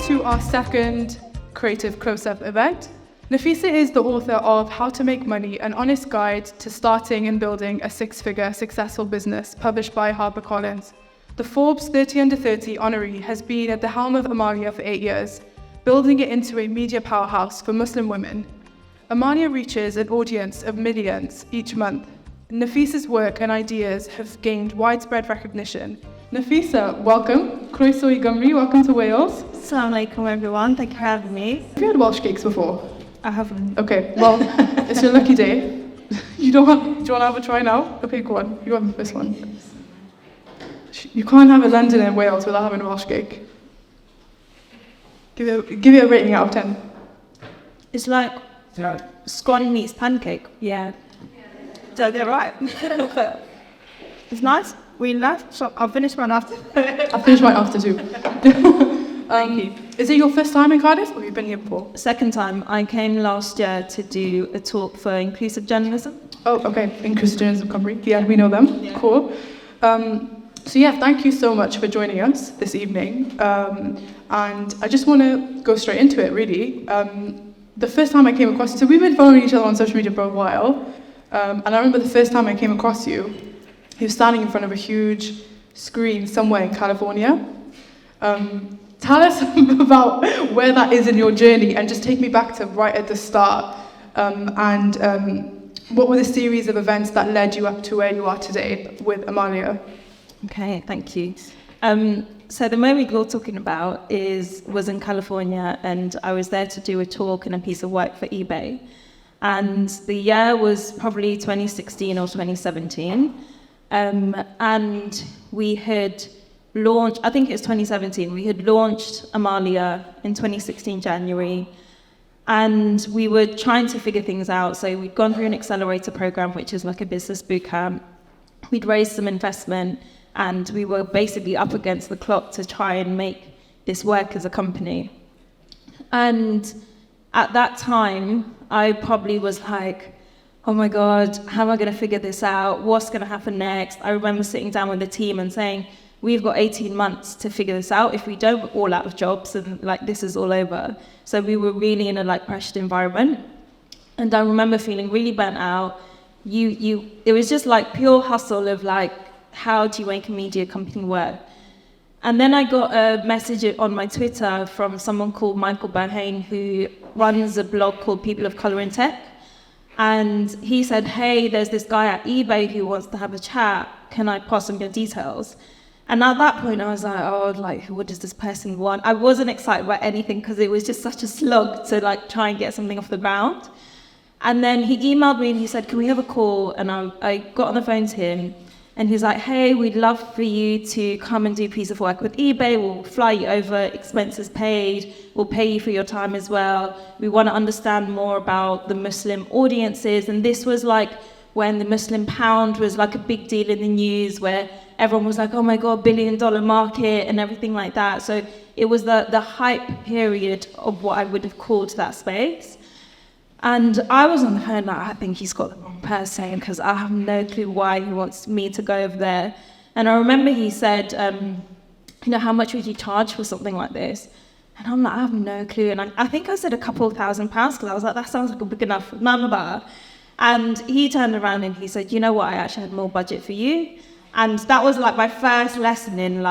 to our second Creative Close-Up event. Nafisa is the author of How to Make Money, an honest guide to starting and building a six-figure successful business, published by Harper Collins. The Forbes 30 Under 30 honoree has been at the helm of Amaliah for 8 years, building it into a media powerhouse for Muslim women. Amaliah reaches an audience of millions each month. Nafisa's work and ideas have gained widespread recognition. Nafisa, welcome. Croeso I Gymru, welcome to Wales. Assalamu alaikum everyone, thank you for having me. Have you had Welsh cakes before? I haven't. Okay, well, it's your lucky day. Do you want to have a try now? Okay, go on. You have this one. You can't have a London and Wales without having a Welsh cake. Give it a rating out of 10. It's like scone meets pancake. Yeah. So they're right. It's nice. We left, so I'll finish mine after. I'll finish mine after too. Thank you. Is it your first time in Cardiff, or have you been here before? Second time. I came last year to do a talk for inclusive journalism. Oh, okay. Inclusive Journalism Company. Yeah, we know them. Yeah. Cool. So yeah, thank you so much for joining us this evening. And I just want to go straight into it, really. The first time I came across you, so we've been following each other on social media for a while. And I remember the first time I came across you, you were standing in front of a huge screen somewhere in California. Tell us about where that is in your journey, and just take me back to right at the start. What were the series of events that led you up to where you are today with Amaliah? Okay, thank you. So the moment you're talking about was in California, and I was there to do a talk and a piece of work for eBay. And the year was probably 2016 or 2017. And we had launched, I think it was 2017, we had launched Amaliah in 2016 January, and we were trying to figure things out. So we'd gone through an accelerator program, which is like a business boot camp. We'd raised some investment, and we were basically up against the clock to try and make this work as a company. And at that time, I probably was like, oh my God, how am I going to figure this out? What's going to happen next? I remember sitting down with the team and saying, we've got 18 months to figure this out. If we don't, we're all out of jobs, and this is all over. So we were really in a pressured environment. And I remember feeling really burnt out. It was just pure hustle of how do you make a media company work? And then I got a message on my Twitter from someone called Michael Bahane, who runs a blog called People of Color in Tech. And he said, hey, there's this guy at eBay who wants to have a chat. Can I pass him your details? And at that point, I was like, what does this person want? I wasn't excited about anything because it was just such a slog to try and get something off the ground. And then he emailed me and he said, can we have a call? And I got on the phone to him. And he's like, hey, we'd love for you to come and do a piece of work with eBay. We'll fly you over, expenses paid. We'll pay you for your time as well. We want to understand more about the Muslim audiences. And this was when the Muslim pound was a big deal in the news, where everyone was like, oh my God, $1 billion market and everything like that. So it was the hype period of what I would have called that space. And I was on the phone I think he's got the wrong person, because I have no clue why he wants me to go over there. And I remember he said, how much would you charge for something like this? And I'm like, I have no clue. And I think I said a couple of £1,000, because I was like, that sounds like a big enough number. And he turned around and he said, you know what, I actually had more budget for you. And that was my first lesson in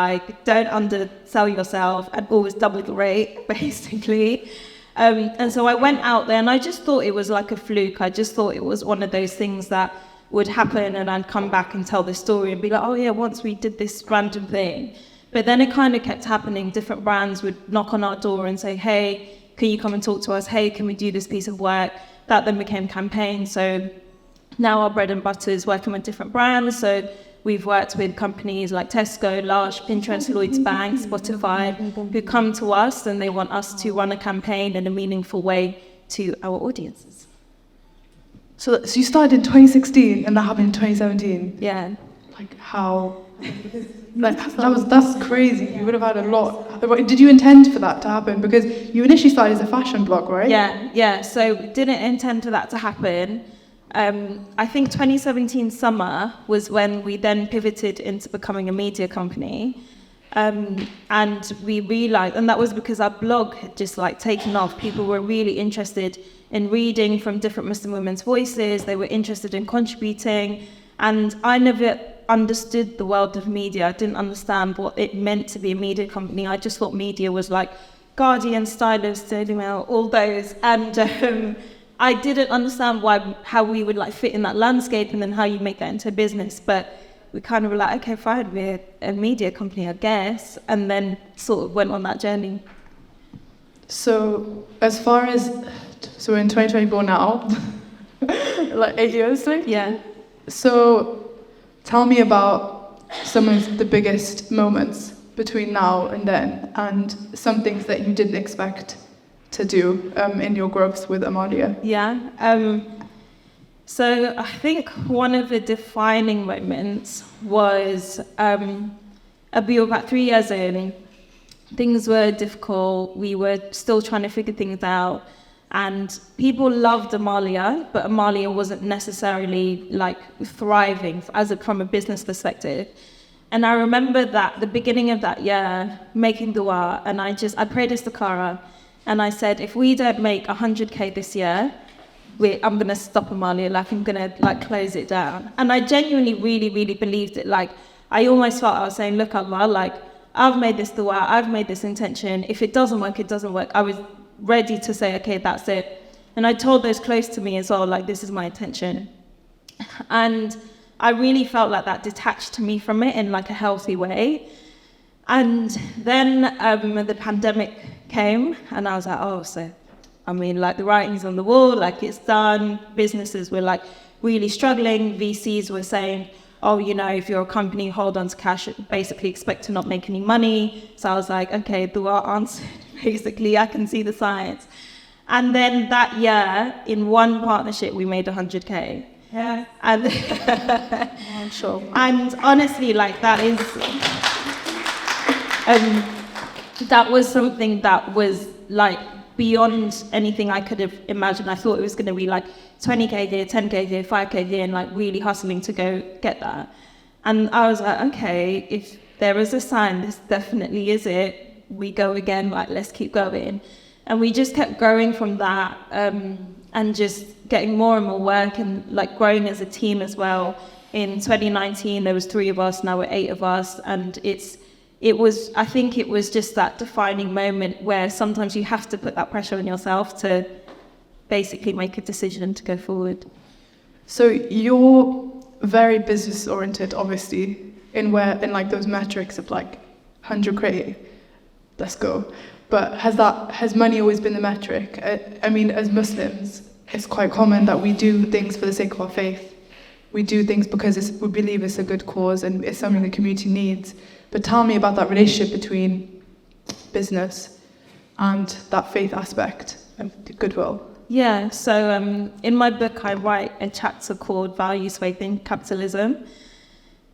don't undersell yourself and always double the rate, basically. And so I went out there, and I just thought it was a fluke. I just thought it was one of those things that would happen, and I'd come back and tell the story and be like, oh yeah, once we did this random thing. But then it kind of kept happening. Different brands would knock on our door and say, hey, can you come and talk to us? Hey, can we do this piece of work? That then became campaigns. So now our bread and butter is working with different brands. So we've worked with companies like Tesco, Lush, Pinterest, Lloyds Bank, Spotify, who come to us and they want us to run a campaign in a meaningful way to our audiences. So you started in 2016 and that happened in 2017? Yeah. How? That's crazy. You would have had a lot. Did you intend for that to happen? Because you initially started as a fashion blog, right? Yeah. So didn't intend for that to happen. I think 2017 summer was when we then pivoted into becoming a media company. And we realized, and that was because our blog had just like taken off. People were really interested in reading from different Muslim women's voices. They were interested in contributing. And I never understood the world of media. I didn't understand what it meant to be a media company. I just thought media was like Guardian, Stylist, Daily Mail, all those. And I didn't understand how we would like fit in that landscape and then how you make that into a business. But we kind of were like, okay, fine, we're a media company, I guess. And then sort of went on that journey. So as far as, so we're in 2024 now, like 8 years ago? Yeah. So tell me about some of the biggest moments between now and then, and some things that you didn't expect to do in your growth with Amaliah. Yeah. So I think one of the defining moments was we were about 3 years in. Things were difficult. We were still trying to figure things out. And people loved Amaliah, but Amaliah wasn't necessarily like thriving from a business perspective. And I remember that the beginning of that year, making dua, and I prayed istikhara, and I said, if we don't make 100K this year, I'm going to stop Amaliah, like I'm going to like close it down. And I genuinely really, really believed it. Like I almost felt I was saying, look, Allah, like I've made this dua, I've made this intention. If it doesn't work, it doesn't work. I was ready to say, okay, that's it. And I told those close to me as well, like this is my intention. And I really felt like that detached me from it in like a healthy way. And then the pandemic came and I was like, oh, so I mean, like the writing's on the wall, like it's done. Businesses were like really struggling. VCs were saying, oh, you know, if you're a company, hold on to cash, basically expect to not make any money. So I was like, okay, dua answered. Basically, I can see the science. And then that year, in one partnership, we made 100K. Yeah. And I'm sure. And honestly, like that is, that was something that was like beyond anything I could have imagined. I thought it was going to be like 20K here, 10K here, 5K here, and like really hustling to go get that. And I was like, okay, if there is a sign, this definitely is it. We go again, like let's keep going. And we just kept growing from that, and just getting more and more work and like growing as a team as well. In 2019, there was 3 of us, now we're 8 of us. And I think it was just that defining moment where sometimes you have to put that pressure on yourself to basically make a decision to go forward. So you're very business oriented, obviously, in like those metrics of like 100K, let's go. But has money always been the metric? I mean, as Muslims, it's quite common that we do things for the sake of our faith. We do things because we believe it's a good cause and it's something the community needs. But tell me about that relationship between business and that faith aspect of goodwill. Yeah, so in my book, I write a chapter called Values, Faith in Capitalism.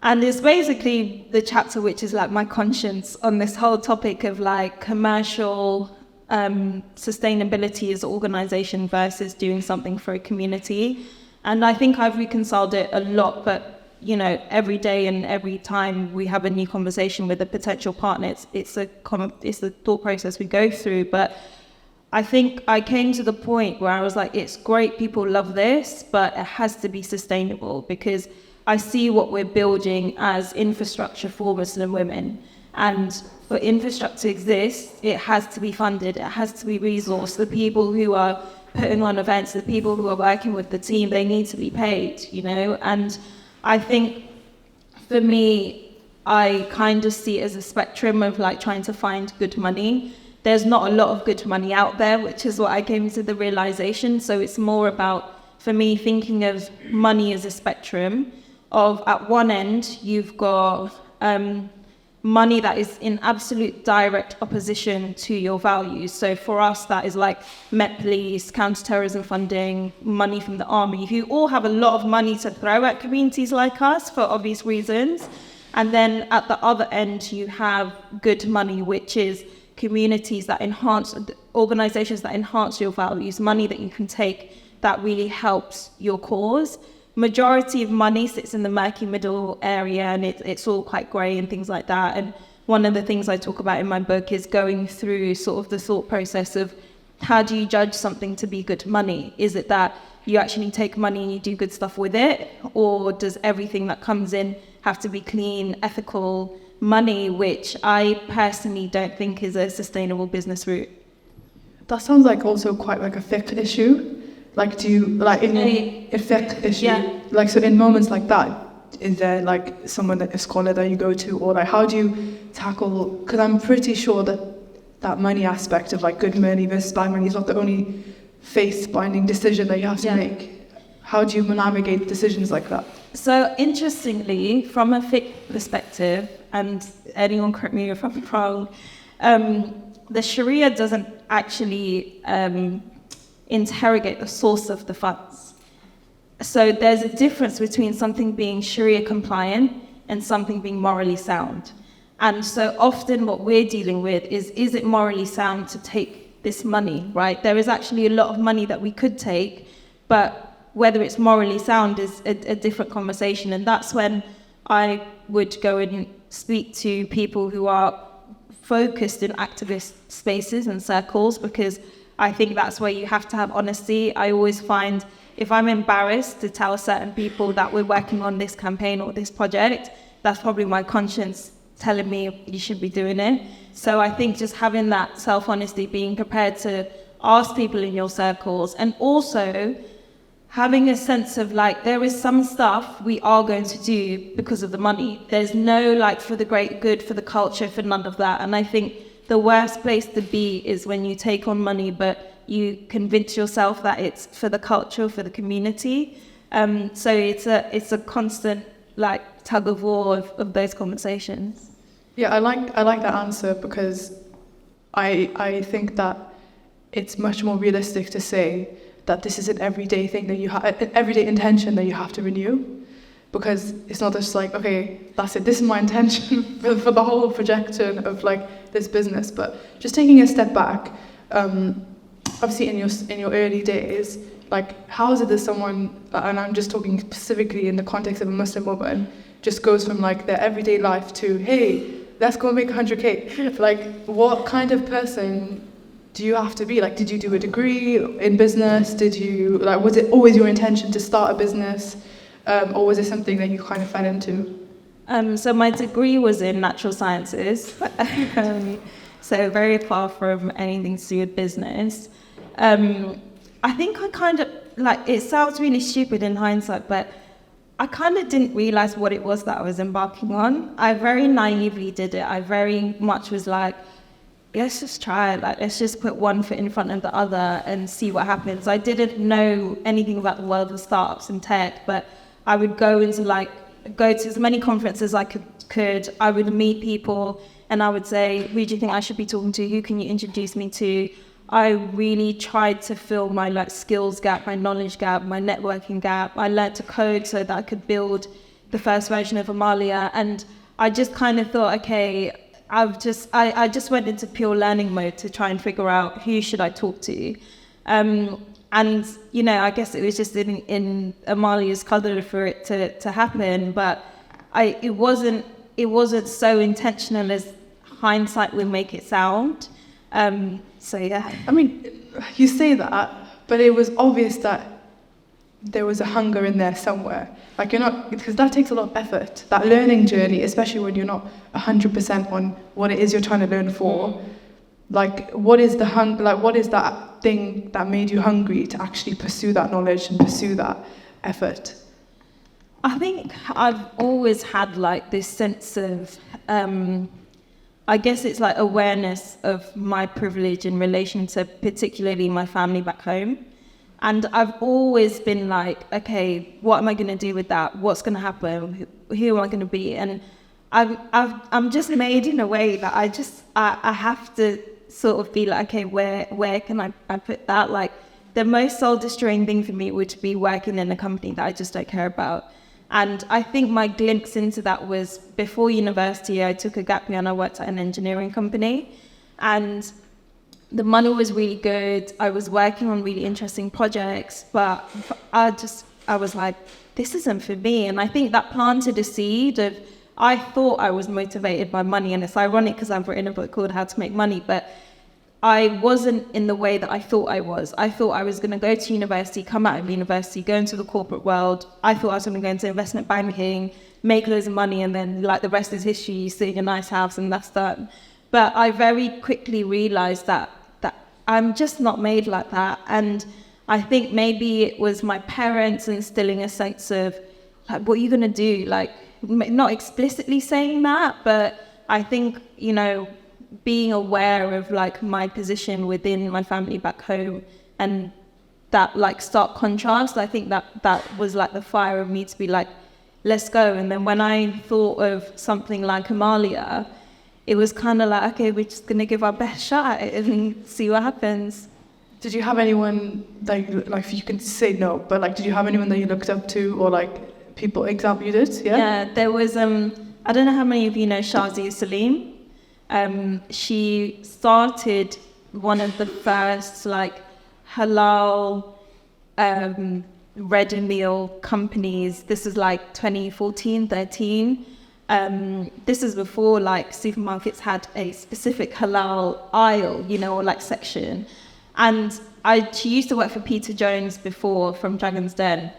And it's basically the chapter which is like my conscience on this whole topic of like commercial sustainability as an organization versus doing something for a community. And I think I've reconciled it a lot, but you know, every day and every time we have a new conversation with a potential partner, it's the thought process we go through. But I think I came to the point where I was like, it's great, people love this, but it has to be sustainable, because I see what we're building as infrastructure for Muslim women. And for infrastructure to exist, it has to be funded, it has to be resourced. The people who are putting on events, the people who are working with the team, they need to be paid, you know? And I think for me, I kind of see it as a spectrum of like trying to find good money. There's not a lot of good money out there, which is what I came to the realization. So it's more about, for me, thinking of money as a spectrum of, at one end, you've got money that is in absolute direct opposition to your values. So for us, that is like Met Police, counter-terrorism funding, money from the army, who all have a lot of money to throw at communities like us for obvious reasons. And then at the other end, you have good money, which is communities that enhance, organizations that enhance your values, money that you can take that really helps your cause. Majority of money sits in the murky middle area, and it's all quite grey and things like that. And one of the things I talk about in my book is going through sort of the thought process of how do you judge something to be good money? Is it that you actually take money and you do good stuff with it? Or does everything that comes in have to be clean, ethical money, which I personally don't think is a sustainable business route? That sounds like also quite like a fiqh issue. Like, do you, like, in a fiqh issue, yeah. like, so in moments like that, is there like someone, a scholar that you go to, or like, how do you tackle, because I'm pretty sure that money aspect of like good money versus bad money is not the only faith-binding decision that you have to make. How do you navigate decisions like that? So interestingly, from a fiqh perspective, and anyone correct me if I'm wrong, the Sharia doesn't actually interrogate the source of the funds. So there's a difference between something being Sharia compliant and something being morally sound. And so often what we're dealing with is it morally sound to take this money, right? There is actually a lot of money that we could take, but whether it's morally sound is a different conversation. And that's when I would go and speak to people who are focused in activist spaces and circles, because I think that's where you have to have honesty. I always find if I'm embarrassed to tell certain people that we're working on this campaign or this project, that's probably my conscience telling me you should be doing it. So I think just having that self-honesty, being prepared to ask people in your circles, and also having a sense of like, there is some stuff we are going to do because of the money. There's no like for the great good, for the culture, for none of that. And I think the worst place to be is when you take on money, but you convince yourself that it's for the culture, for the community. So it's a constant like tug of war of those conversations. Yeah, I like that answer, because I think that it's much more realistic to say that this is an everyday thing that you have, an everyday intention that you have to renew, because it's not just like, okay, that's it, this is my intention for the whole projection of like this business. But just taking a step back, obviously in your early days, like how is it that someone, and I'm just talking specifically in the context of a Muslim woman, just goes from like their everyday life to, hey, let's go make 100K. Like, what kind of person do you have to be? Like, did you do a degree in business? Was it always your intention to start a business? Or was it something that you kind of fell into? So my degree was in natural sciences, so very far from anything to do with business. I think I kind of, like, it sounds really stupid in hindsight, but I kind of didn't realize what it was that I was embarking on. I very naively did it. I very much was like, let's just try it. Like, let's just put one foot in front of the other and see what happens. I didn't know anything about the world of startups and tech, but I would go to as many conferences as I could. I would meet people and I would say, who do you think I should be talking to? Who can you introduce me to? I really tried to fill my like skills gap, my knowledge gap, my networking gap. I learned to code so that I could build the first version of Amaliah. And I just kind of thought, okay, I just went into pure learning mode to try and figure out who should I talk to. And, you know, I guess it was just in Amaliah's qadr for it to happen, but it wasn't so intentional as hindsight would make it sound. So yeah. I mean, you say that, but it was obvious that there was a hunger in there somewhere. Like, you're not, because that takes a lot of effort. That learning journey, especially when you're not 100% on what it is you're trying to learn for. Like, what is what is that thing that made you hungry to actually pursue that knowledge and pursue that effort? I think I've always had like this sense of, I guess it's like awareness of my privilege in relation to particularly my family back home. And I've always been like, okay, what am I going to do with that? What's going to happen? Who am I going to be? And I'm just made in a way that I have to sort of be like, okay, where can I put that? Like, the most soul-destroying thing for me would be working in a company that I just don't care about. And I think my glimpse into that was before university. I took a gap year and I worked at an engineering company, and the money was really good. I was working on really interesting projects, but I was like, this isn't for me. And I think that planted a seed of, I thought I was motivated by money, and it's ironic because I've written a book called How to Make Money, but I wasn't in the way that I thought I was. I thought I was going to go to university, come out of university, go into the corporate world. I thought I was going to go into investment banking, make loads of money, and then like the rest is history, you sit in a nice house and that's done. But I very quickly realized that I'm just not made like that. And I think maybe it was my parents instilling a sense of, like, what are you going to do? Like, not explicitly saying that, but I think, you know, being aware of like my position within my family back home and that like stark contrast, I think that was like the fire of me to be like, let's go. And then when I thought of something like Amaliah, it was kind of like, okay, we're just going to give our best shot at it and see what happens. Did you have anyone that you, like, you can say no, but like, did you have anyone that you looked up to, or like people, example you did? Yeah, there was, I don't know how many of you know Shazia Salim. She started one of the first like halal ready meal companies. This is like 2014, 13. This is before like supermarkets had a specific halal aisle, you know, or like section. And she used to work for Peter Jones before from Dragon's Den.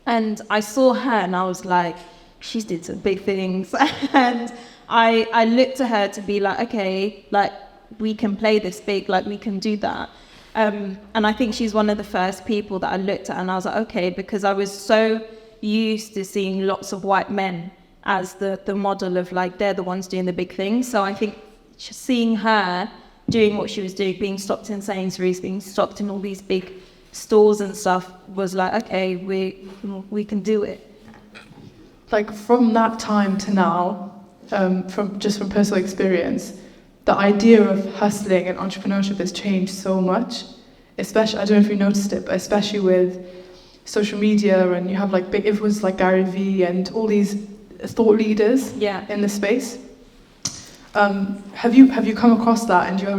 And I saw her and I was like, she's did some big things. And I looked to her to be like, okay, like we can play this big, like we can do that. And I think she's one of the first people that I looked at and I was like, okay, because I was so used to seeing lots of white men as the model of like, they're the ones doing the big things. So I think seeing her doing what she was doing, being stocked in Sainsbury's, being stocked in all these big stores and stuff, was like, okay, we can do it. Like from that time to now, from personal experience, the idea of hustling and entrepreneurship has changed so much. Especially, I don't know if you noticed it, but especially with social media, and you have like big influencers like Gary Vee and all these thought leaders in the space. Have you come across that, and do you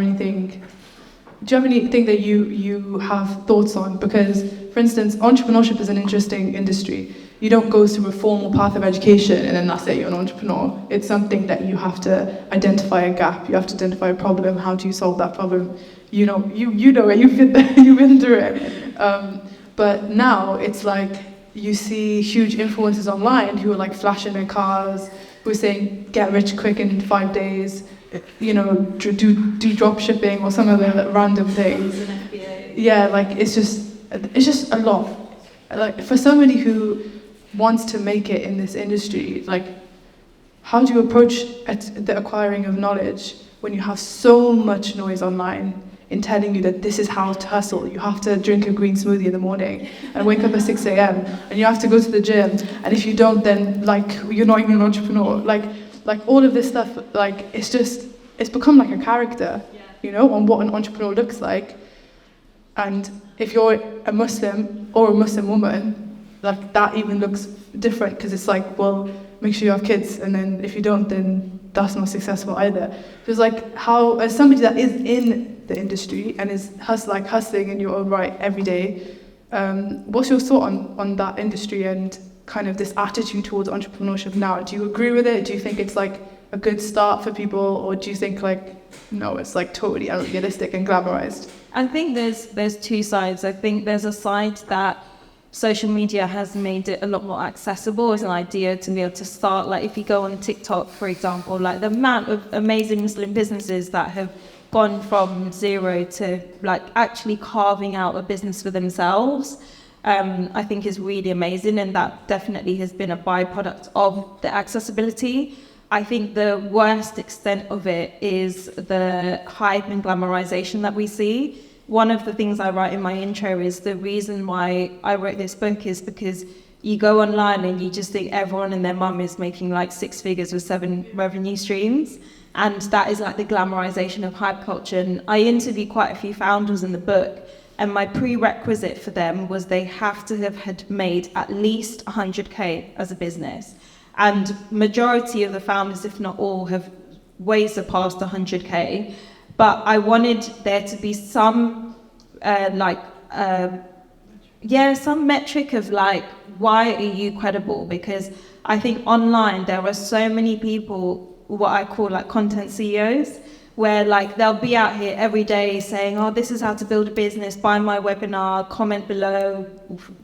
have anything that you have thoughts on? Because, for instance, entrepreneurship is an interesting industry. You don't go through a formal path of education and then that's it, you're an entrepreneur. It's something that you have to identify a gap, you have to identify a problem, how do you solve that problem? You know it, you've been through it. But now it's like you see huge influencers online who are like flashing their cars, who are saying get rich quick in 5 days, you know, do drop shipping or some other random things. Yeah, like it's just a lot. Like for somebody who wants to make it in this industry, like how do you approach the acquiring of knowledge when you have so much noise online in telling you that this is how to hustle? You have to drink a green smoothie in the morning and wake up at 6 a.m. and you have to go to the gym, and if you don't, then like you're not even an entrepreneur. Like all of this stuff, like it's become like a character, you know, on what an entrepreneur looks like. And if you're a Muslim or a Muslim woman, like that even looks different, because it's like, well, make sure you have kids, and then if you don't, then that's not successful either. So it's like, how, as somebody that is in the industry and is hustling in your own right every day, what's your thought on that industry and kind of this attitude towards entrepreneurship now? Do you agree with it? Do you think it's like a good start for people, or do you think like, no, it's like totally unrealistic and glamorized? I think there's two sides. I think there's a side that social media has made it a lot more accessible as an idea to be able to start. Like if you go on TikTok, for example, like the amount of amazing Muslim businesses that have gone from zero to like actually carving out a business for themselves, I think is really amazing, and that definitely has been a byproduct of the accessibility. I think the worst extent of it is the hype and glamorization that we see. One of the things I write in my intro is the reason why I wrote this book is because you go online and you just think everyone and their mum is making like 6 figures with 7 revenue streams. And that is like the glamorization of hype culture. And I interviewed quite a few founders in the book, and my prerequisite for them was they have to have had made at least 100K as a business. And majority of the founders, if not all, have way surpassed 100K. But I wanted there to be some some metric of like, why are you credible? Because I think online there are so many people, what I call like content CEOs, where like they'll be out here every day saying, oh, this is how to build a business, buy my webinar, comment below,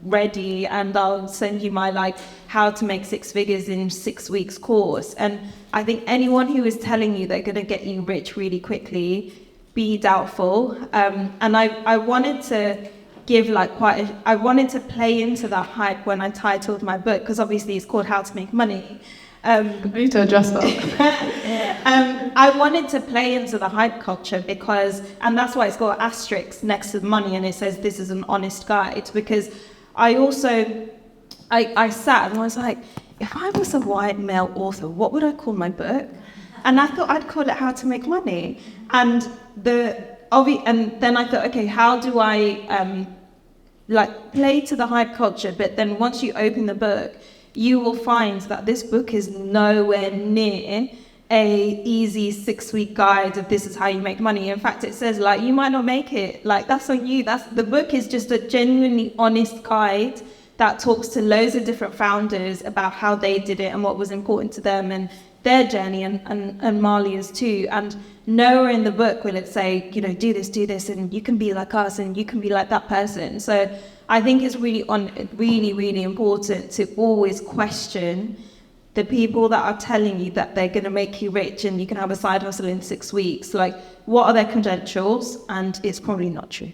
ready, and I'll send you my like how to make 6 figures in 6 weeks course. And I think anyone who is telling you they're going to get you rich really quickly, be doubtful. And I wanted to give like I wanted to play into that hype when I titled my book, because obviously it's called How to Make Money. I need to adjust that. I wanted to play into the hype culture because, and that's why it's got asterisks next to the money and it says this is an honest guide, because I also, I sat and I was like, if I was a white male author, what would I call my book? And I thought I'd call it How to Make Money. And then I thought, okay, how do I like play to the hype culture? But then once you open the book, you will find that this book is nowhere near a easy 6-week guide of this is how you make money. In fact, it says like, you might not make it. Like, that's on you. The book is just a genuinely honest guide that talks to loads of different founders about how they did it and what was important to them and their journey, and Amaliah's too. And nowhere in the book will it say, you know, do this, and you can be like us and you can be like that person. So I think it's really important to always question the people that are telling you that they're going to make you rich and you can have a side hustle in 6 weeks. Like, what are their credentials? And it's probably not true.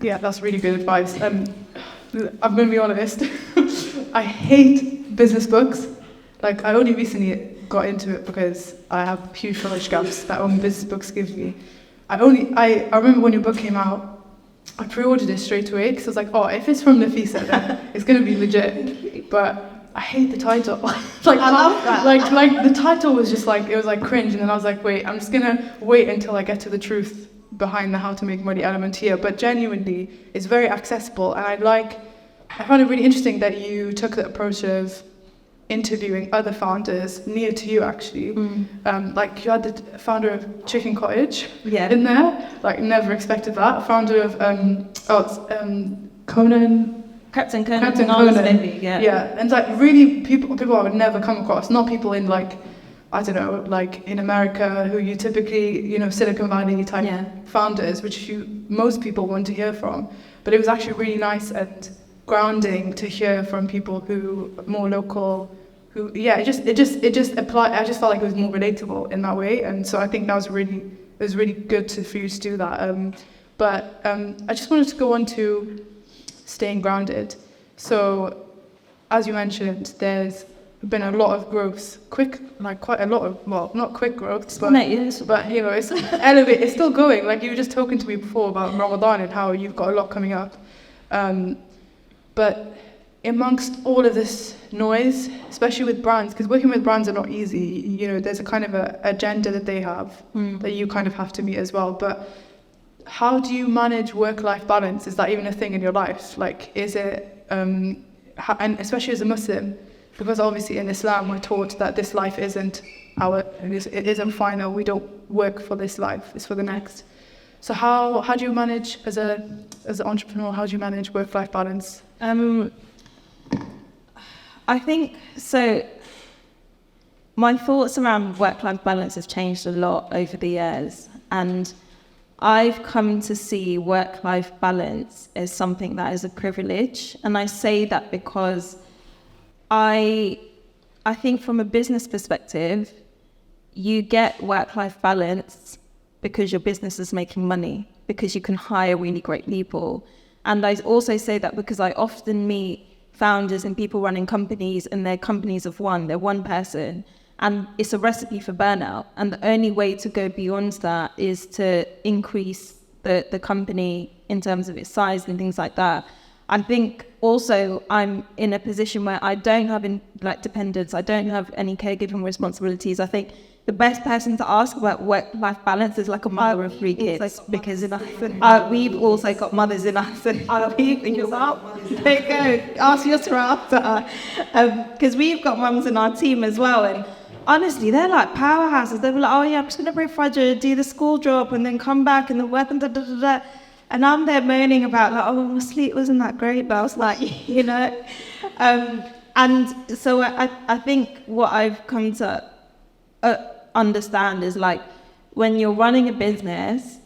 Yeah, that's really good advice. I'm going to be honest. I hate business books. Like, I only recently got into it because I have huge knowledge gaps that only business books give me. I remember when your book came out, I pre-ordered it straight away because I was like, oh, if it's from Nafisa, then it's going to be legit. But I hate the title. Like, I love that. Like the title was just like, it was like cringe, and then I was like, wait, I'm just going to wait until I get to the truth behind the how to make money element here. But genuinely, it's very accessible, and I found it really interesting that you took the approach of interviewing other founders near to you, actually. Like, you had the founder of Chicken Cottage in there. Like, never expected that. Founder of Captain Conan. And like, really people I would never come across. Not people in like, I don't know, like in America, who you typically, you know, Silicon Valley type founders, which most people want to hear from. But it was actually really nice and grounding to hear from people who are more local, who it just applied. I just felt like it was more relatable in that way, and so I think that was really good for you to do that. But I just wanted to go on to staying grounded. So, as you mentioned, there's been a lot of growth, quite a lot of, well, not quick growth, but you know, it's elevated. It's still going. Like, you were just talking to me before about Ramadan and how you've got a lot coming up. But amongst all of this noise, especially with brands, because working with brands are not easy, you know, there's a kind of a agenda that they have that you kind of have to meet as well. But how do you manage work-life balance? Is that even a thing in your life? Like, is it, and especially as a Muslim, because obviously in Islam we're taught that this life isn't it isn't final. We don't work for this life; it's for the next. So how do you manage as an entrepreneur? How do you manage work-life balance? I think so. My thoughts around work-life balance have changed a lot over the years, and I've come to see work-life balance as something that is a privilege. And I say that because I think from a business perspective, you get work-life balance because your business is making money, because you can hire really great people. And I also say that because I often meet founders and people running companies, and they're companies of one, they're one person, and it's a recipe for burnout. And the only way to go beyond that is to increase the company in terms of its size and things like that. I think also I'm in a position where I don't have dependents, I don't have any caregiving responsibilities. I think the best person to ask about work-life balance is like a mother of 3 kids, because we've also got mothers in us. There you go, ask your after. Because we've got mums in our team as well, and honestly, they're like powerhouses. They're like, oh yeah, I'm just going to bring Fajr, do the school drop, and then come back and then work and da da da da. And I'm there moaning about like, oh, my sleep wasn't that great, but I was like, you know. And so I think what I've come to understand is like, when you're running a business,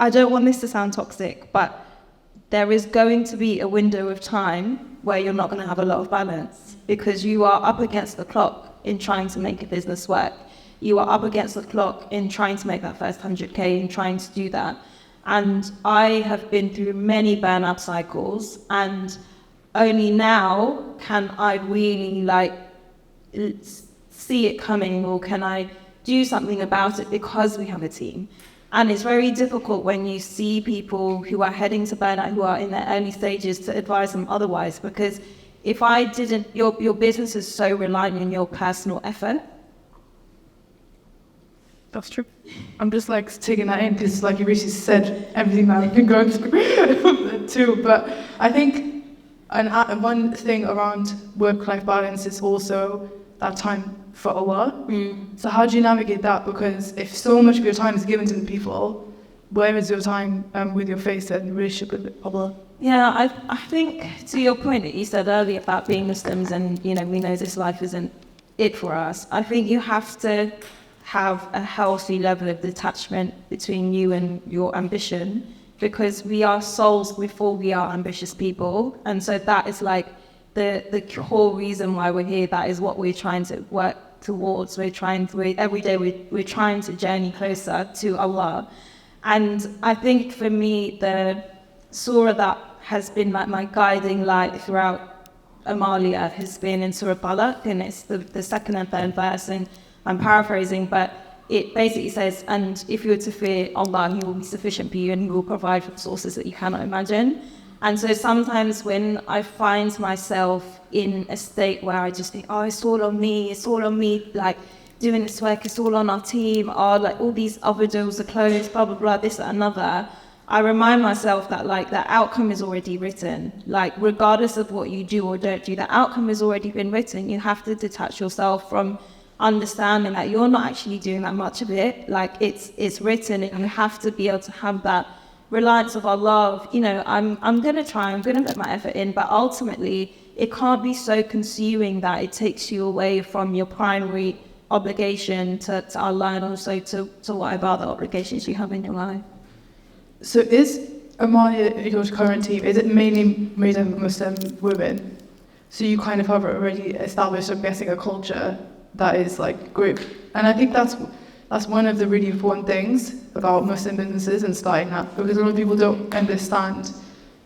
I don't want this to sound toxic, but there is going to be a window of time where you're not going to have a lot of balance, because you are up against the clock in trying to make a business work. You are up against the clock in trying to make that first 100K and trying to do that. And I have been through many burnout cycles, and only now can I really like see it coming, or can I do something about it, because we have a team. And it's very difficult when you see people who are heading to burnout, who are in their early stages, to advise them otherwise. Because if I didn't, your business is so reliant on your personal effort. That's true. I'm just like taking that in because like you recently said everything that I've been going through too. But I think one thing around work-life balance is also that time for Allah. So how do you navigate that? Because if so much of your time is given to the people, where is your time with your faith and relationship with Allah? Yeah, I think to your point that you said earlier about being Muslims and, you know, we know this life isn't it for us. I think you have to have a healthy level of detachment between you and your ambition, because we are souls before we are ambitious people. And so that is like the core reason why we're here. That is what we're trying to work towards. Every day we're trying to journey closer to Allah. And I think for me, the surah that has been like my guiding light throughout Amaliah has been in Surah Balak, and it's the second and third verse, and I'm paraphrasing, but it basically says, and if you were to fear Allah, He will be sufficient for you, and He will provide from sources that you cannot imagine. And so sometimes when I find myself in a state where I just think, oh, it's all on me, like doing this work, it's all on our team, or like all these other deals are closed, blah, blah, blah, this, that, another, I remind myself that like the outcome is already written. Like regardless of what you do or don't do, the outcome has already been written. You have to detach yourself from understanding that you're not actually doing that much of it. Like it's written, and you have to be able to have that reliance of Allah of, you know, I'm gonna put my effort in, but ultimately it can't be so consuming that it takes you away from your primary obligation to Allah, and also to whatever other obligations you have in your life. So is Amaliah, your current team, is it mainly made up of Muslim women? So you kind of have already established, I'm guessing, a culture that is like group. And I think that's one of the really important things about Muslim businesses and starting that, because a lot of people don't understand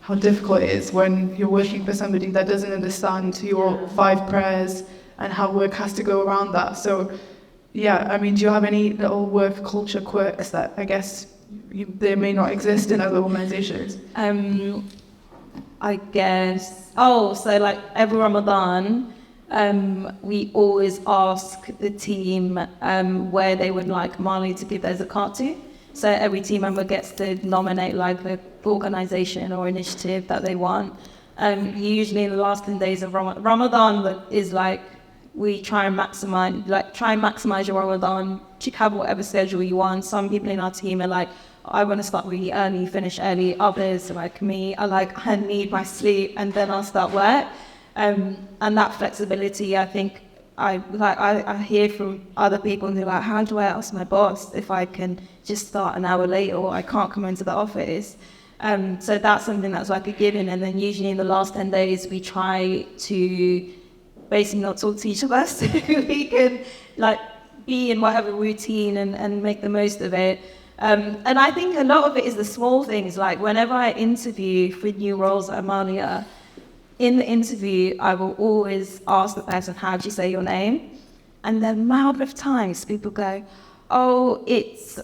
how difficult it is when you're working for somebody that doesn't understand your 5 prayers and how work has to go around that. So yeah, I mean, do you have any little work culture quirks that I guess they may not exist in other organizations? I guess, so like every Ramadan, we always ask the team where they would like Mali to give their zakat to. So every team member gets to nominate like the organization or initiative that they want. Usually in the last 10 days of Ramadan is like, we try and maximize your Ramadan, have whatever schedule you want. Some people in our team are like, I want to start really early, finish early. Others, like me, are like, I need my sleep and then I'll start work. And that flexibility, I think, I hear from other people, and they're like, how do I ask my boss if I can just start an hour later, or I can't come into the office? So that's something that's like a given. And then usually in the last 10 days, we try to basically not talk to each other, so we can like be in whatever routine and make the most of it. And I think a lot of it is the small things. Like whenever I interview for new roles at Amaliah, in the interview, I will always ask the person, how do you say your name? And the amount of times people go, oh, it's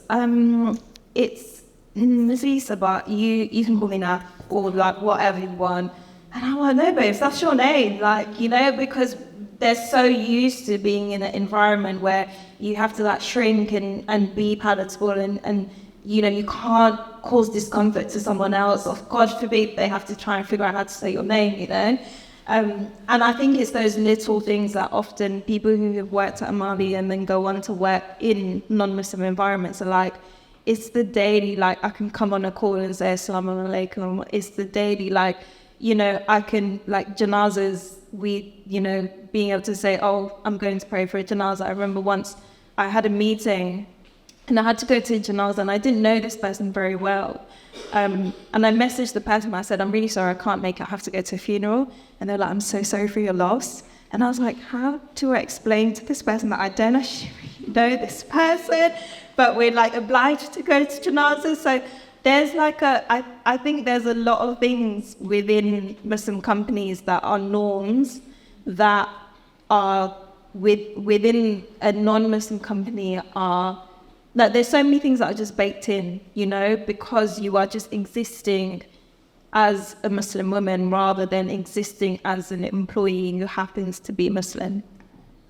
Nafisa, but you can call me Naf, or like whatever you want. And I'm like, no, babes, that's your name. Like, you know, because they're so used to being in an environment where you have to like shrink and be palatable and you know, you can't cause discomfort to someone else, or God forbid they have to try and figure out how to say your name, you know. And I think it's those little things that often people who have worked at Amaliah and then go on to work in non-Muslim environments are like, it's the daily, like, I can come on a call and say assalamu alaikum. It's the daily, like, you know, I can, like, janazas, being able to say, oh, I'm going to pray for a janaza. I remember once I had a meeting and I had to go to a janaza and I didn't know this person very well. And I messaged the person, I said, I'm really sorry, I can't make it, I have to go to a funeral. And they're like, I'm so sorry for your loss. And I was like, how do I explain to this person that I don't actually know this person, but we're like obliged to go to janazas? So there's like I think there's a lot of things within Muslim companies that are norms that are within a non-Muslim company are, like, there's so many things that are just baked in, you know, because you are just existing as a Muslim woman rather than existing as an employee who happens to be Muslim.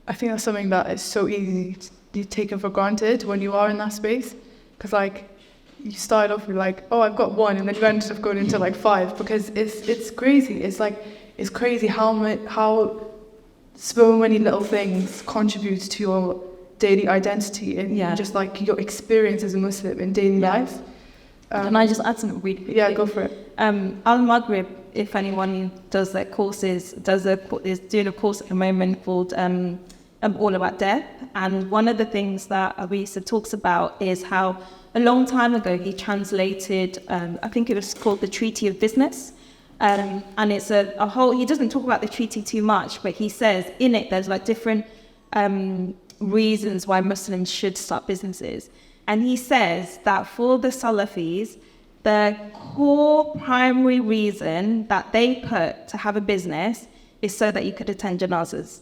I think that's something that is so easy to take for granted when you are in that space, because like you start off with like, oh, I've got one, and then you end up going into like 5, because it's crazy. It's crazy how so many little things contribute to your daily identity and just like your experience as a Muslim in daily life. Can I just add something really quickly? Yeah, go for it. Al-Maghrib, if anyone does their courses, is doing a course at the moment called All About Death. And one of the things that Arisa talks about is how a long time ago he translated, I think it was called the Treaty of Business. And it's a whole, he doesn't talk about the treaty too much, but he says in it there's like different reasons why Muslims should start businesses. And he says that for the Salafis, the core primary reason that they put to have a business is so that you could attend janazas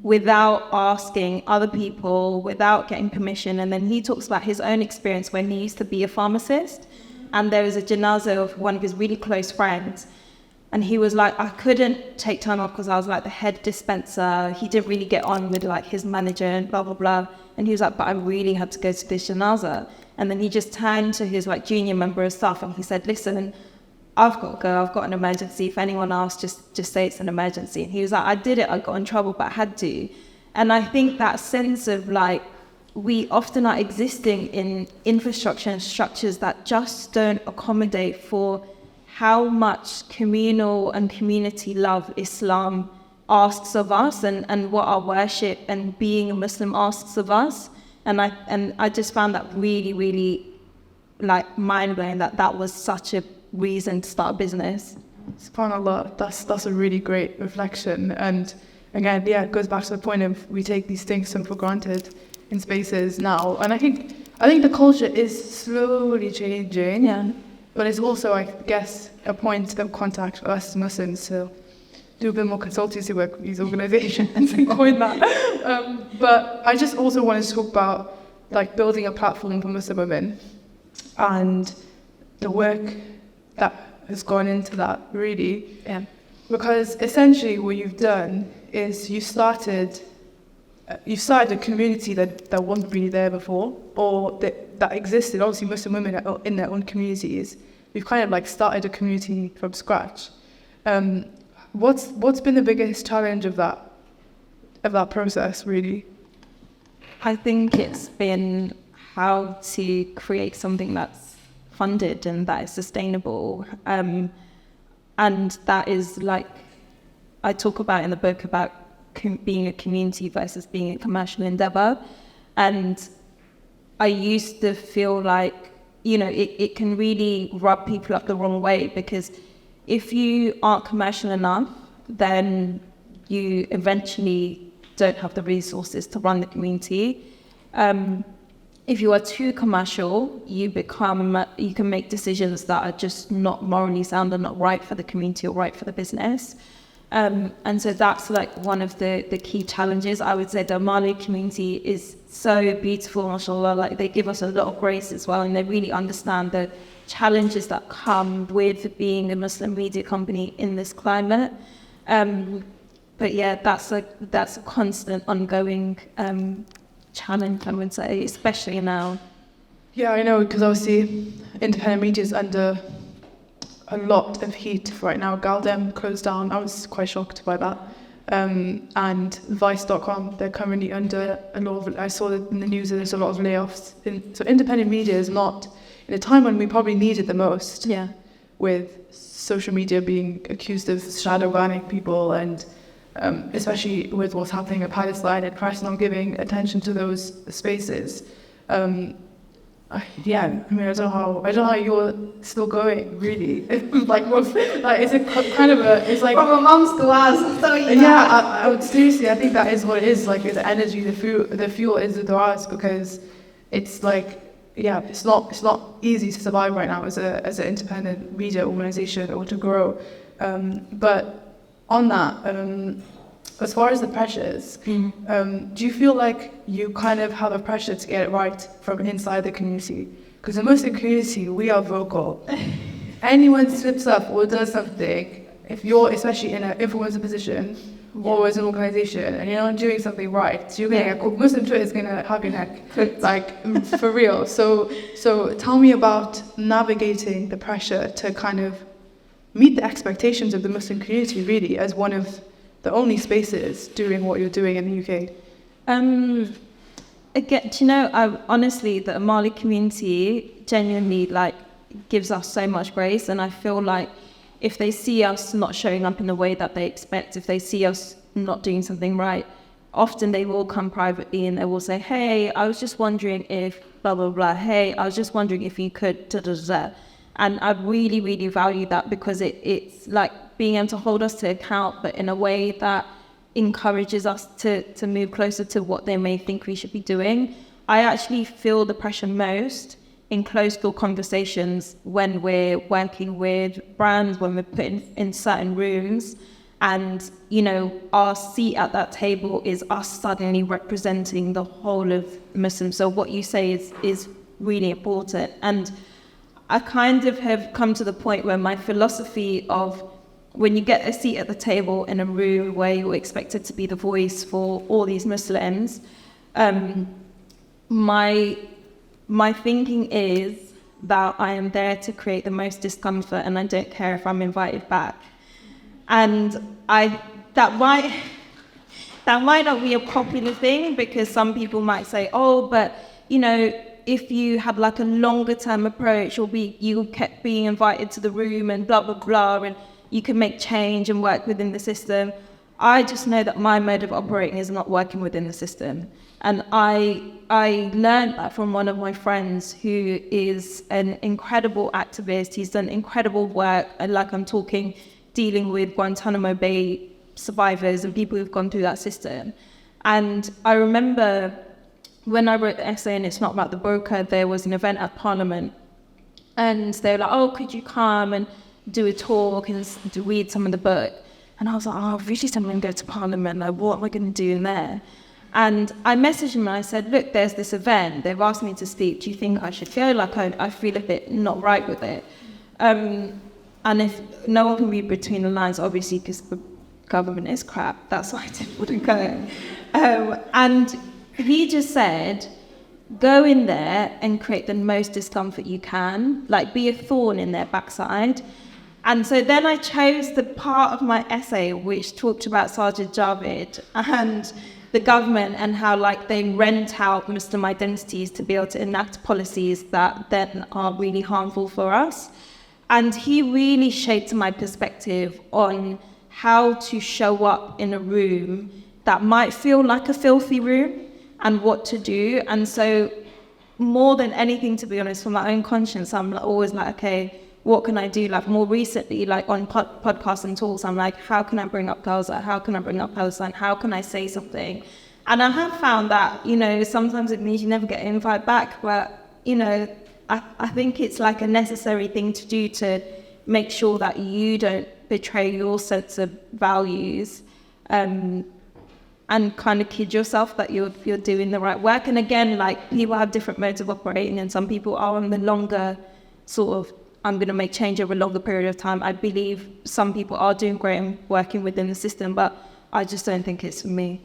without asking other people, without getting permission. And then he talks about his own experience when he used to be a pharmacist, and there was a janaza of one of his really close friends. And he was like, I couldn't take time off because I was like the head dispenser. He didn't really get on with like his manager and blah, blah, blah. And he was like, but I really had to go to this janaza. And then he just turned to his like junior member of staff and he said, listen, I've got to go. I've got an emergency. If anyone asks, just say it's an emergency. And he was like, I did it. I got in trouble, but I had to. And I think that sense of like, we often are existing in infrastructure and structures that just don't accommodate for how much communal and community love Islam asks of us, and what our worship and being a Muslim asks of us. And I just found that really, really like mind-blowing that was such a reason to start a business. SubhanAllah, that's a really great reflection. And again, yeah, it goes back to the point of we take these things so for granted in spaces now. And I think the culture is slowly changing. Yeah. But it's also, I guess, a point of contact for us Muslims to do a bit more consultancy work with these organizations and coin that. But I just also wanted to talk about like building a platform for Muslim women and the work that has gone into that, really. Yeah. Because essentially what you've done is you started a community that wasn't really there before, or that existed, obviously Muslim women in their own communities. We've kind of like started a community from scratch. What's been the biggest challenge of that process, really? I think it's been how to create something that's funded and that is sustainable. And that is like, I talk about in the book about being a community versus being a commercial endeavor. And I used to feel like, you know, it can really rub people up the wrong way, because if you aren't commercial enough, then you eventually don't have the resources to run the community. If you are too commercial, you can make decisions that are just not morally sound and not right for the community or right for the business. And so that's like one of the key challenges. I would say the Amaliah community is so beautiful, mashallah. Like they give us a lot of grace as well, and they really understand the challenges that come with being a Muslim media company in this climate. But yeah, that's a constant ongoing challenge, I would say, especially now. Yeah, I know, because obviously independent media is under a lot of heat right now. Galdem closed down. I was quite shocked by that. and Vice.com, they're currently under a lot of, I saw that in the news that there's a lot of layoffs. So independent media is not, in a time when we probably need it the most, with social media being accused of shadow banning people, and especially with what's happening in Palestine and Christ not giving attention to those spaces. I mean, I don't know how you're still going, really. like it's a kind of it's like from a mum's glass. So I would seriously, I think that is what it is. Like the energy, the fuel is the glass, because it's like, it's not easy to survive right now as an independent media organization or to grow. But on that, as far as the pressures, do you feel like you kind of have a pressure to get it right from inside the community? Because in Muslim community, we are vocal. Anyone slips up or does something, if you're especially in an influencer position or as an organization and you're not doing something right, you're going to Muslim Twitter is going to have your neck, like for real. So tell me about navigating the pressure to kind of meet the expectations of the Muslim community, really, as one of the only spaces doing what you're doing in the UK. Again, do you know, honestly, the Amaliah community genuinely gives us so much grace, and I feel like if they see us not showing up in the way that they expect, if they see us not doing something right, often they will come privately and they will say, hey, I was just wondering if blah, blah, blah. Hey, I was just wondering if you could da, da, da. And I really, really value that, because it's like being able to hold us to account, but in a way that encourages us to move closer to what they may think we should be doing. I actually feel the pressure most in closed-door conversations when we're working with brands, when we're put in certain rooms, and, our seat at that table is us suddenly representing the whole of Muslims. So what you say is really important. And I kind of have come to the point where my philosophy of when you get a seat at the table in a room where you're expected to be the voice for all these Muslims, my thinking is that I am there to create the most discomfort, and I don't care if I'm invited back. And that might not be a popular thing, because some people might say, oh, but if you had a longer term approach, or you kept being invited to the room and blah, blah, blah, and you can make change and work within the system. I just know that my mode of operating is not working within the system. And I learned that from one of my friends who is an incredible activist. He's done incredible work, and I'm talking dealing with Guantanamo Bay survivors and people who've gone through that system. And I remember when I wrote the essay, and it's not about the broker, there was an event at Parliament, and they were like, oh, could you come and do a talk and to read some of the book? And I was like, oh, really, I'm going to go to Parliament, what am I going to do in there? And I messaged him and I said, look, there's this event, they've asked me to speak, do you think I should go? I feel a bit not right with it. And if no one can read between the lines, obviously, because the government is crap, that's why I wouldn't go. And he just said, go in there and create the most discomfort you can, be a thorn in their backside. And so then I chose the part of my essay which talked about Sergeant Javed and the government, and how they rent out Muslim identities to be able to enact policies that then are really harmful for us. And he really shaped my perspective on how to show up in a room that might feel like a filthy room, and what to do. And so more than anything, to be honest, for my own conscience, I'm always okay, what can I do? More recently, on podcasts and talks, I'm how can I bring up Gaza? How can I bring up Palestine? How can I say something? And I have found that, sometimes it means you never get an invite back, but, I think it's a necessary thing to do to make sure that you don't betray your sense of values, and kind of kid yourself that you're doing the right work. And again, people have different modes of operating, and some people are on the longer sort of, I'm going to make change over a longer period of time. I believe some people are doing great and working within the system, but I just don't think it's for me.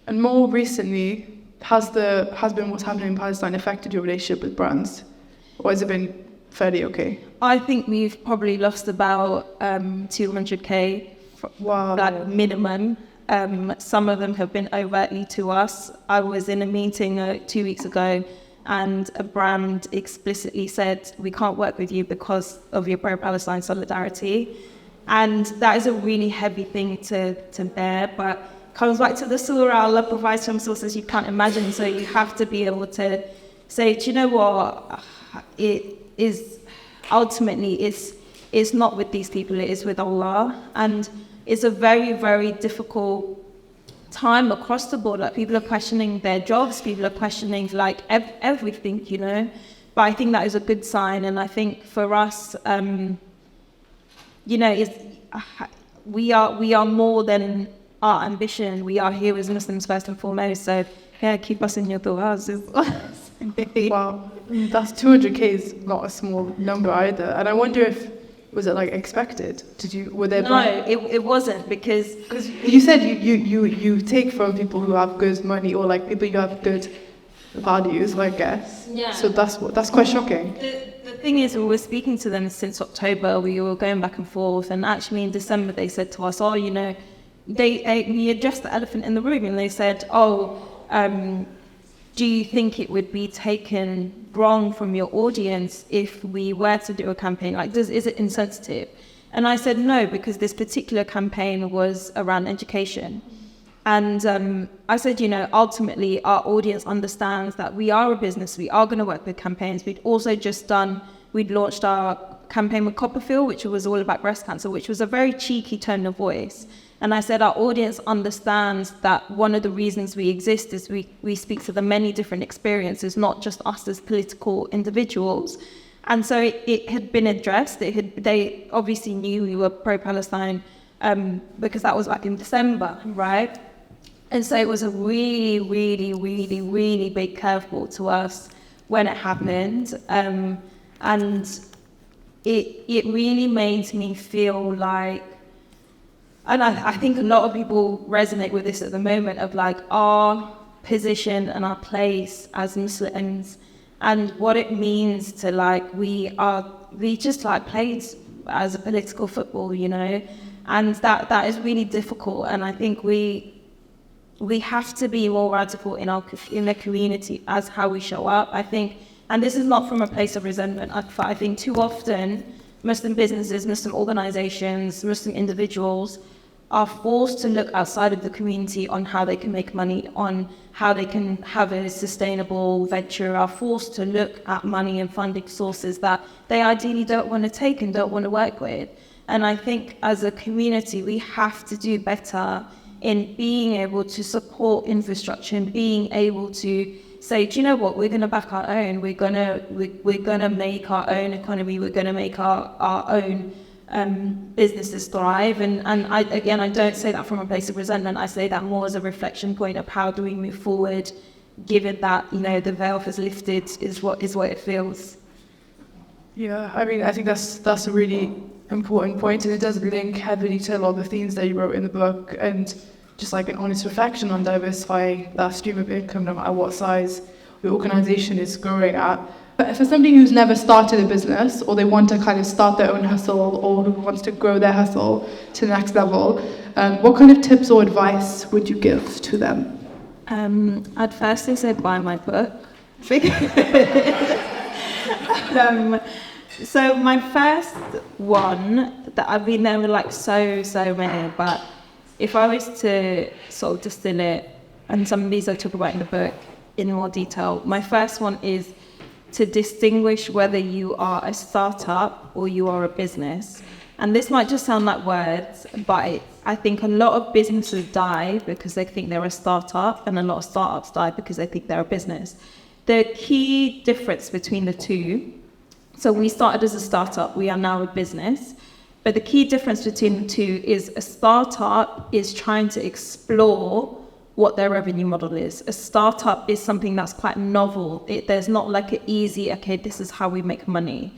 And more recently, has been what's happening in Palestine affected your relationship with brands? Or has it been fairly okay? I think we've probably lost about 200K wow. Minimum. Some of them have been overtly to us. I was in a meeting 2 weeks ago, and a brand explicitly said, we can't work with you because of your pro-Palestine solidarity. And that is a really heavy thing to bear, but comes back to the surah, Allah provides from sources you can't imagine. So you have to be able to say, do you know what? It is ultimately, it's not with these people, it is with Allah. And it's a very, very difficult time across the board. Like, people are questioning their jobs, people are questioning like everything, you know. But I think that is a good sign. And I think for us, you know, we are more than our ambition. We are here as Muslims first and foremost. So yeah, keep us in your du'as. Wow, that's 200k is not a small number either. And I wonder if, was it like expected? Were there? No, it wasn't, because you said you take from people who have good money, or like people who have good values, I guess. Yeah. So that's quite shocking. The thing is, we were speaking to them since October. We were going back and forth, and actually in December they said to us, "Oh, you know," we addressed the elephant in the room, and they said, "Oh, do you think it would be taken wrong from your audience if we were to do a campaign? Like, is it insensitive?" And I said no, because this particular campaign was around education. And I said, you know, ultimately our audience understands that we are a business, we are going to work with campaigns. We'd launched our campaign with Copperfield, which was all about breast cancer, which was a very cheeky tone of voice. And I said, our audience understands that one of the reasons we exist is we speak to the many different experiences, not just us as political individuals. And so it had been addressed. They obviously knew we were pro-Palestine because that was back in December, right? And so it was a really, really, really, really big curveball to us when it happened. And it really made me feel like, and I think a lot of people resonate with this at the moment, of like our position and our place as Muslims and what it means to like, we just like played as a political football, you know, and that is really difficult. And I think we have to be more radical in the community as how we show up. I think, and this is not from a place of resentment, I think too often Muslim businesses, Muslim organizations, Muslim individuals are forced to look outside of the community on how they can make money, on how they can have a sustainable venture, are forced to look at money and funding sources that they ideally don't want to take and don't want to work with. And I think as a community, we have to do better in being able to support infrastructure and being able to say, do you know what, we're going to back our own, we're going to make our own economy, we're going to make our own businesses thrive. And I don't say that from a place of resentment. I say that more as a reflection point of how do we move forward, given that, you know, the veil has lifted is what it feels. Yeah, I mean, I think that's a really important point, and it does link heavily to a lot of the themes that you wrote in the book, and just like an honest reflection on diversifying that stream of income, no matter what size your organization is growing at. But for somebody who's never started a business, or they want to kind of start their own hustle, or who wants to grow their hustle to the next level, what kind of tips or advice would you give to them? I'd firstly say buy my book. So my first one, that I mean, there were like so many, but if I was to sort of distill it, and some of these I talk about in the book in more detail, my first one is to distinguish whether you are a startup or you are a business. And this might just sound like words, but I think a lot of businesses die because they think they're a startup, and a lot of startups die because they think they're a business. The key difference between the two, so we started as a startup, we are now a business, but the key difference between the two is a startup is trying to explore what their revenue model is. A startup is something that's quite novel. There's not like an easy, okay, this is how we make money.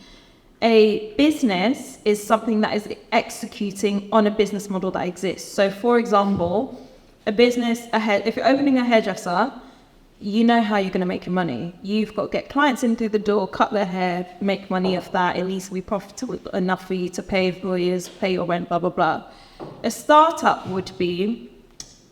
A business is something that is executing on a business model that exists. So for example, if you're opening a hairdresser, you know how you're going to make your money. You've got to get clients in through the door, cut their hair, make money off that, at least be profitable enough for you to pay lawyers, pay your rent, blah, blah, blah. A startup would be,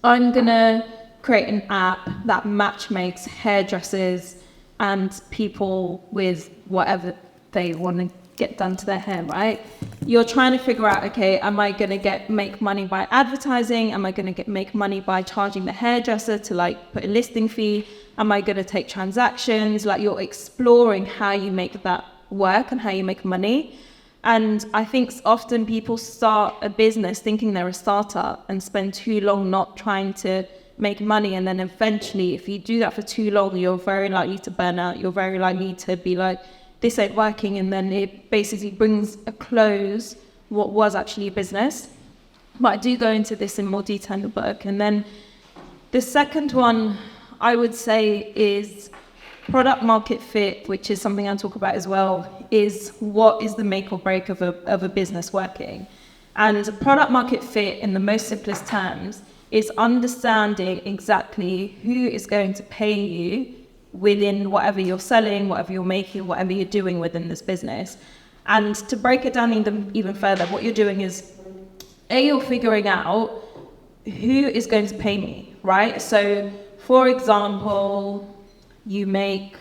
I'm going to create an app that matchmakes hairdressers and people with whatever they want to get done to their hair, right? You're trying to figure out, okay, am I going to make money by advertising? Am I going to make money by charging the hairdresser to like put a listing fee? Am I going to take transactions? Like, you're exploring how you make that work and how you make money. And I think often people start a business thinking they're a startup and spend too long not trying to make money. And then eventually, if you do that for too long, you're very likely to burn out. You're very likely to be like, this ain't working. And then it basically brings a close what was actually a business. But I do go into this in more detail in the book. And then the second one I would say is product market fit, which is something I talk about as well, is what is the make or break of a business working. And product market fit, in the most simplest terms, is understanding exactly who is going to pay you within whatever you're selling, whatever you're making, whatever you're doing within this business. And to break it down even further, what you're doing is, you're figuring out who is going to pay me, right? So, for example, you make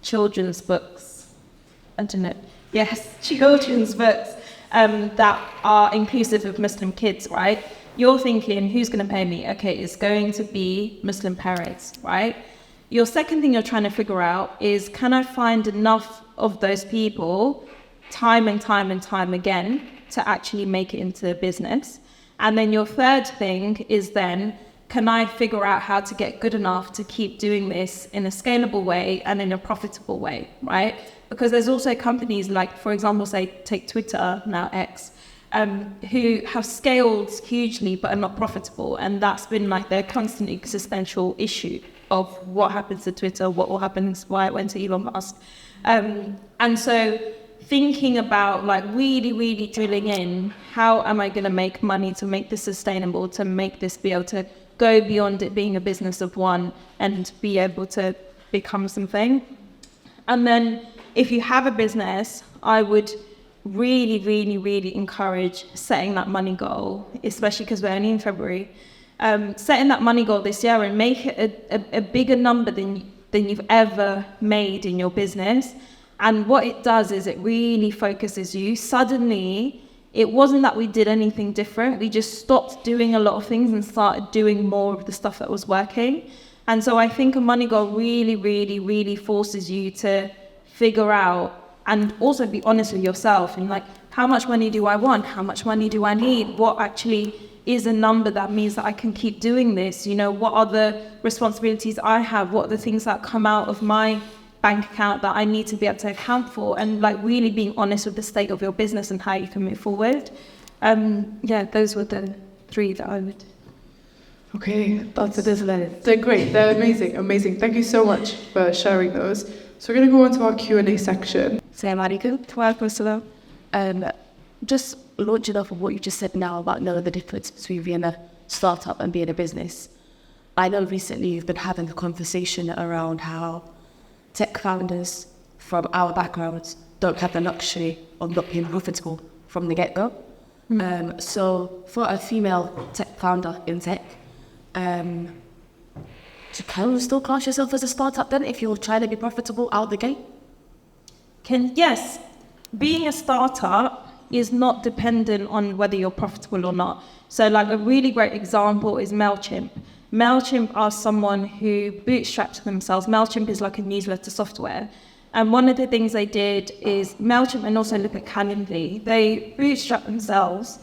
children's books, I don't know, yes, children's books that are inclusive of Muslim kids, right? You're thinking, who's going to pay me? Okay, it's going to be Muslim parents, right? Your second thing you're trying to figure out is, can I find enough of those people time and time and time again to actually make it into a business? And then your third thing is then, can I figure out how to get good enough to keep doing this in a scalable way and in a profitable way, right? Because there's also companies like, for example, say, take Twitter, now X, who have scaled hugely but are not profitable. And that's been like their constant existential issue of what happens to Twitter, what will happen, why it went to Elon Musk. And so thinking about like really, really drilling in, how am I going to make money to make this sustainable, to make this be able to go beyond it being a business of one and be able to become something. And then if you have a business, I would really, really, really encourage setting that money goal, especially because we're only in February, setting that money goal this year and make it a bigger number than you've ever made in your business. And what it does is it really focuses you. Suddenly, it wasn't that we did anything different. We just stopped doing a lot of things and started doing more of the stuff that was working. And so I think a money goal really, really, really forces you to figure out and also be honest with yourself and like, how much money do I want? How much money do I need? What actually is a number that means that I can keep doing this? You know, what are the responsibilities I have? What are the things that come out of my bank account that I need to be able to account for, and like really being honest with the state of your business and how you can move forward. Those were the three that I would. Okay, they're great, they're amazing. Thank you so much for sharing those. So we're going to go on to our Q&A section. Just launching off of what you just said now about knowing the difference between being a startup and being a business. I know recently you've been having a conversation around how tech founders from our backgrounds don't have the luxury of not being profitable from the get-go. So for a female tech founder in tech, can you still class yourself as a startup then if you're trying to be profitable out the gate? Yes, being a startup is not dependent on whether you're profitable or not. So like a really great example is MailChimp. MailChimp are someone who bootstrapped themselves. MailChimp is like a newsletter software. And one of the things they did is MailChimp, and also look at Calendly, they bootstrapped themselves.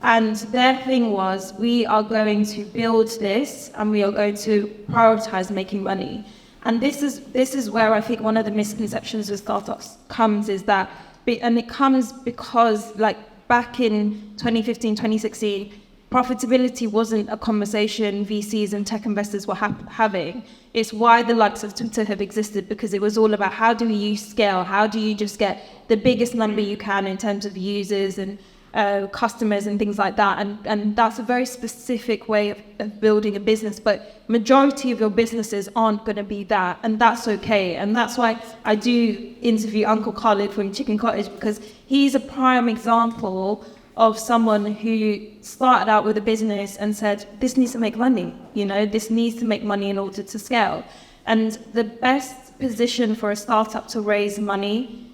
And their thing was, we are going to build this and we are going to prioritize making money. And this is where I think one of the misconceptions with startups comes, is that, and it comes because like back in 2015, 2016, profitability wasn't a conversation VCs and tech investors were having. It's why the likes of Twitter have existed, because it was all about how do you scale? How do you just get the biggest number you can in terms of users and customers and things like that. And that's a very specific way of building a business. But majority of your businesses aren't going to be that. And that's okay. And that's why I do interview Uncle Khalid from Chicken Cottage, because he's a prime example of someone who started out with a business and said, this needs to make money, this needs to make money in order to scale. And the best position for a startup to raise money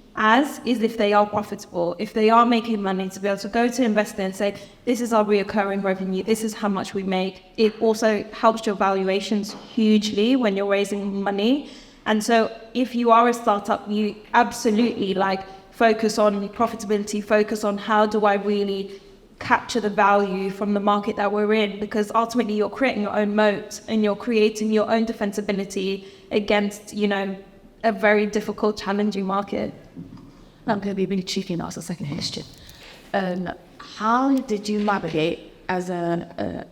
is if they are profitable, if they are making money, to be able to go to investor and say, this is our reoccurring revenue, this is how much we make. It also helps your valuations hugely when you're raising money. And so if you are a startup, you absolutely focus on profitability, focus on how do I really capture the value from the market that we're in, because ultimately you're creating your own moat and you're creating your own defensibility against, a very difficult, challenging market. I'm going to be really cheeky and ask a second question. How did you navigate as a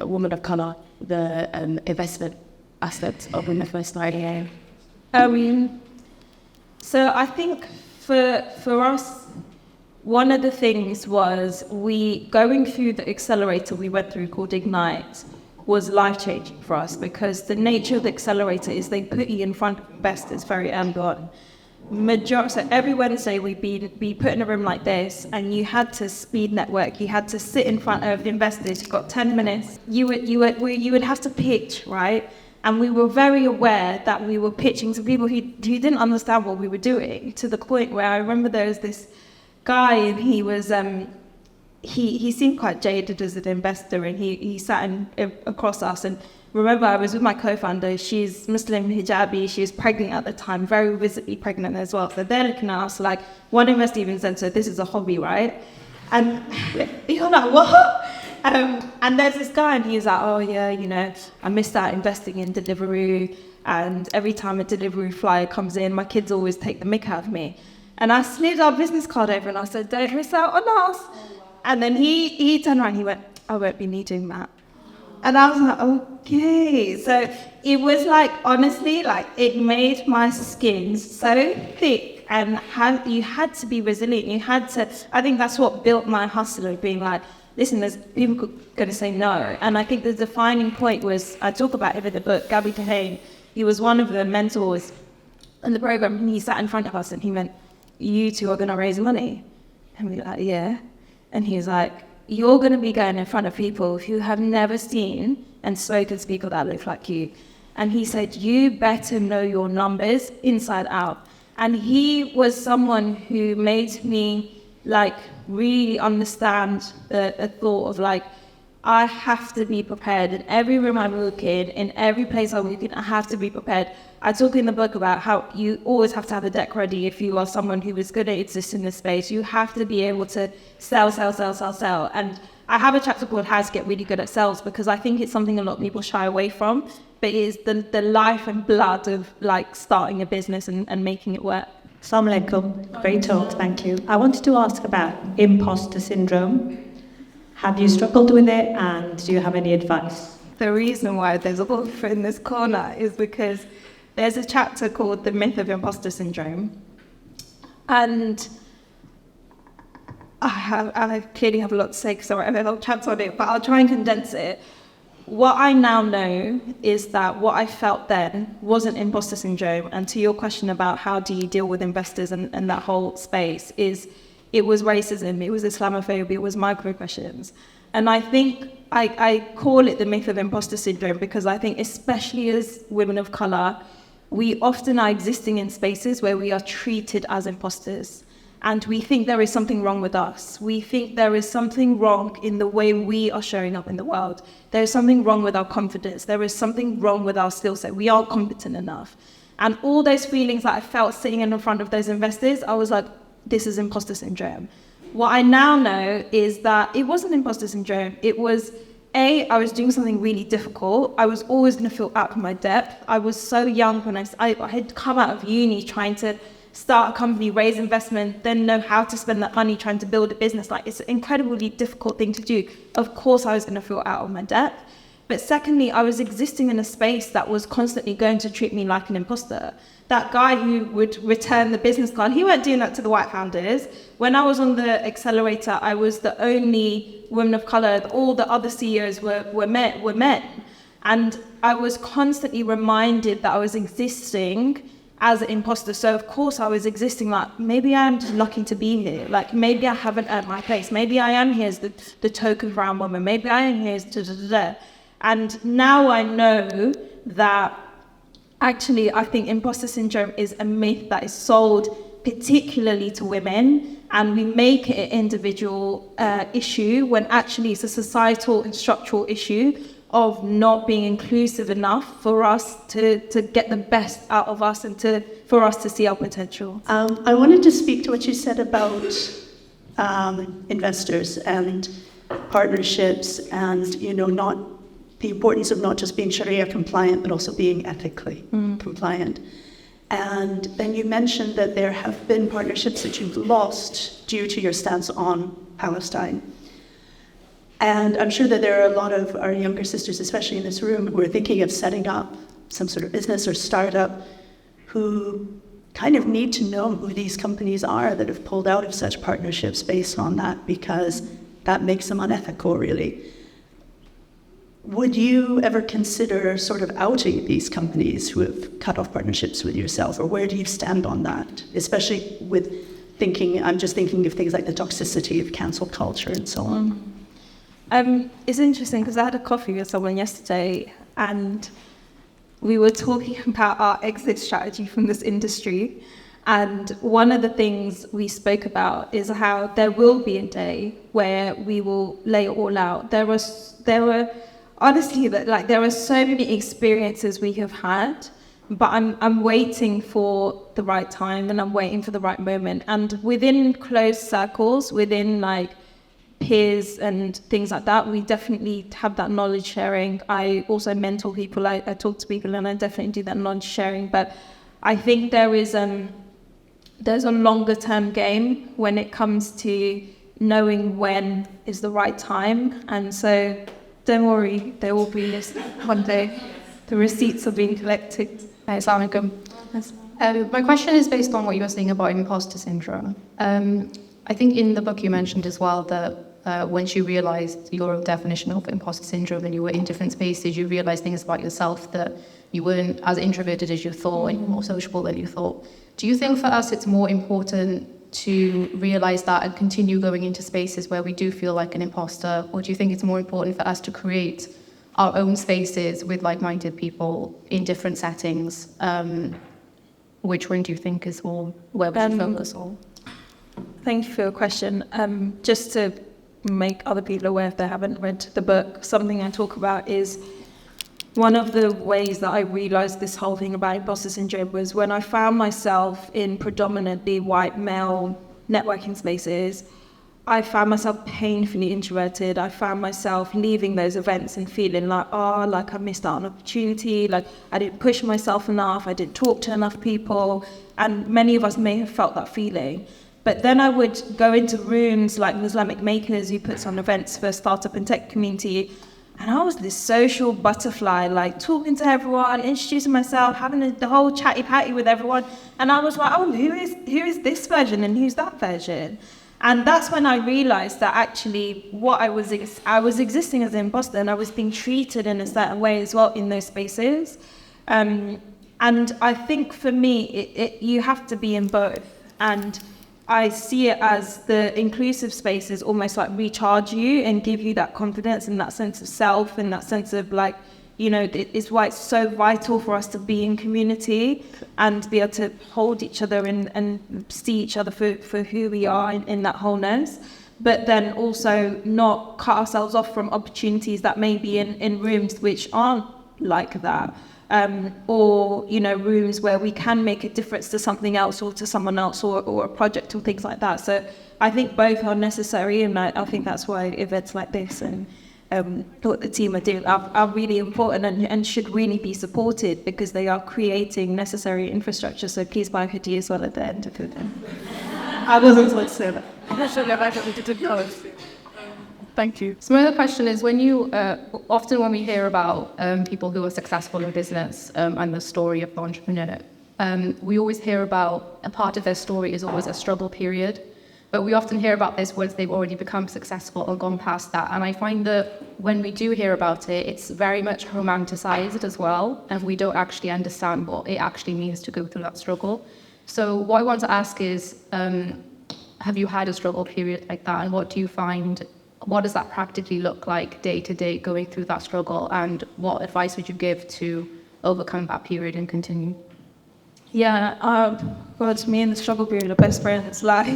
woman of colour the investment aspect of when you first started? So I think for us, one of the things was going through the accelerator we went through called Ignite was life-changing for us, because the nature of the accelerator is they put you in front of investors very early on. So every Wednesday we'd be put in a room like this, and you had to speed network. You had to sit in front of investors. You got 10 minutes. You would have to pitch, right? And we were very aware that we were pitching to people who didn't understand what we were doing, to the point where I remember there was this guy, and he was he seemed quite jaded as an investor, and he sat across us. And remember, I was with my co-founder. She's Muslim, hijabi. She was pregnant at the time, very visibly pregnant as well. So they're looking at us like, one investor even said, so this is a hobby, right? And you're like, what? And there's this guy, and he's like, oh yeah, I missed out investing in Deliveroo, and every time a Deliveroo flyer comes in, my kids always take the mick out of me. And I slid our business card over and I said, don't miss out on us. And then he turned around, he went, I won't be needing that. And I was like, okay. So it was honestly, it made my skin so thick, and you had to be resilient. I think that's what built my hustle of being like, listen, there's people going to say no. And I think the defining point was, I talk about it in the book, Gabby Kahane. He was one of the mentors in the program, and he sat in front of us and he went, you two are going to raise money. And we were like, yeah. And he was like, you're going to be going in front of people who have never seen and spoken to people that look like you. And he said, you better know your numbers inside out. And he was someone who made me really understand the thought of I have to be prepared. In every room I walk in every place I walk in, I have to be prepared. I talk in the book about how you always have to have a deck ready if you are someone who is going to exist in this space. You have to be able to sell. And I have a chapter called How to Get Really Good at Sales, because I think it's something a lot of people shy away from, but it is the life and blood of starting a business and making it work. Assalamu alaikum. Great talk, thank you. I wanted to ask about imposter syndrome. Have you struggled with it, and do you have any advice? The reason why there's a author in this corner is because there's a chapter called The Myth of Imposter Syndrome. And I clearly have a lot to say because I have a chapter on it, but I'll try and condense it. What I now know is that what I felt then wasn't imposter syndrome. And to your question about how do you deal with investors and that whole space, it was racism, it was Islamophobia, it was microaggressions. And I think I call it the myth of imposter syndrome because I think especially as women of colour, we often are existing in spaces where we are treated as imposters. And we think there is something wrong with us. We think there is something wrong in the way we are showing up in the world. There is something wrong with our confidence. There is something wrong with our skill set. We aren't competent enough. And all those feelings that I felt sitting in front of those investors, I was like, this is imposter syndrome. What I now know is that it wasn't imposter syndrome. It was, I was doing something really difficult. I was always going to feel out of my depth. I was so young when I had come out of uni trying to start a company, raise investment, then know how to spend that money trying to build a business. It's an incredibly difficult thing to do. Of course, I was going to feel out of my depth. But secondly, I was existing in a space that was constantly going to treat me like an imposter. That guy who would return the business card, he weren't doing that to the white founders. When I was on the accelerator, I was the only woman of color. All the other CEOs were men. And I was constantly reminded that I was existing as an imposter. So of course I was existing like, maybe I'm just lucky to be here. Like maybe I haven't earned my place. Maybe I am here as the token brown woman. Maybe I am here as da. And now I know that actually I think imposter syndrome is a myth that is sold particularly to women, and we make it an individual issue when actually it's a societal and structural issue of not being inclusive enough for us to get the best out of us and for us to see our potential. I wanted to speak to what you said about investors and partnerships and, not the importance of not just being Sharia compliant, but also being ethically compliant. And then you mentioned that there have been partnerships that you've lost due to your stance on Palestine. And I'm sure that there are a lot of our younger sisters, especially in this room, who are thinking of setting up some sort of business or startup, who kind of need to know who these companies are that have pulled out of such partnerships based on that, because that makes them unethical, really. Would you ever consider sort of outing these companies who have cut off partnerships with yourself, or where do you stand on that? Especially with I'm just thinking of things like the toxicity of cancel culture and so on. It's interesting because I had a coffee with someone yesterday and we were talking about our exit strategy from this industry. And one of the things we spoke about is how there will be a day where we will lay it all out. There were honestly, there are so many experiences we have had, but I'm waiting for the right time and I'm waiting for the right moment. And within closed circles, within peers and things like that, we definitely have that knowledge sharing. I also mentor people, I talk to people, and I definitely do that knowledge sharing. But I think there's a longer term game when it comes to knowing when is the right time. And so don't worry, there will be this one day. The receipts are being collected. Assalamu alaikum. My question is based on what you were saying about imposter syndrome. I think in the book you mentioned as well that once you realized your definition of imposter syndrome and you were in different spaces, you realized things about yourself that you weren't as introverted as you thought and more sociable than you thought. Do you think for us it's more important to realize that and continue going into spaces where we do feel like an imposter, or do you think it's more important for us to create our own spaces with like-minded people in different settings? Which one do you think is more where we should focus on? Thank you for your question. Just to make other people aware if they haven't read the book, something I talk about is one of the ways that I realized this whole thing about imposter syndrome was when I found myself in predominantly white male networking spaces. I found myself painfully introverted. I found myself leaving those events and feeling like I missed out on opportunity, like I didn't push myself enough, I didn't talk to enough people, and many of us may have felt that feeling. But then I would go into rooms like Islamic Makers, who puts on events for startup and tech community, and I was this social butterfly, like talking to everyone, introducing myself, having the whole chatty patty with everyone, and I was like, who is this version and who's that version? And that's when I realized that actually what I was existing as an imposter, and I was being treated in a certain way as well in those spaces. And I think for me, you have to be in both. And I see it as the inclusive spaces almost like recharge you and give you that confidence and that sense of self and that sense of it's why it's so vital for us to be in community and be able to hold each other and see each other for who we are in that wholeness, but then also not cut ourselves off from opportunities that may be in rooms which aren't like that. Or rooms where we can make a difference to something else or to someone else or a project or things like that. So I think both are necessary, and I think that's why events like this and what the team are doing are really important and should really be supported, because they are creating necessary infrastructure. So please buy a hoodie as well at the end of it. I wasn't supposed to say that. Thank you. So my other question is, when we hear about people who are successful in business and the story of the entrepreneur, we always hear about a part of their story is always a struggle period. But we often hear about this once they've already become successful or gone past that. And I find that when we do hear about it, it's very much romanticized as well. And we don't actually understand what it actually means to go through that struggle. So what I want to ask is, have you had a struggle period like that? And what do you find, what does that practically look like day to day going through that struggle? And what advice would you give to overcome that period and continue? Yeah, God, me and the struggle period are best friends. Like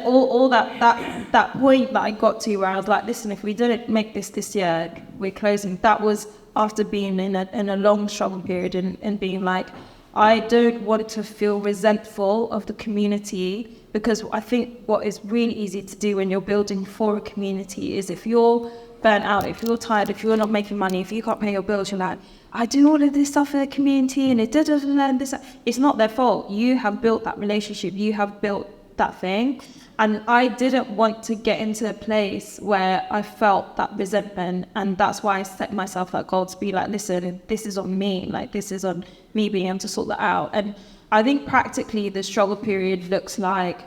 all that point that I got to where I was like, listen, if we didn't make this year, we're closing. That was after being in a long struggle period and being like, I don't want to feel resentful of the community, because I think what is really easy to do when you're building for a community is if you're burnt out, if you're tired, if you're not making money, if you can't pay your bills, you're like, I do all of this stuff for the community and it doesn't this. It's not their fault. You have built that relationship. You have built that thing. And I didn't want to get into a place where I felt that resentment. And that's why I set myself that goal to be like, listen, this is on me. Like, this is on me being able to sort that out. And I think practically the struggle period looks like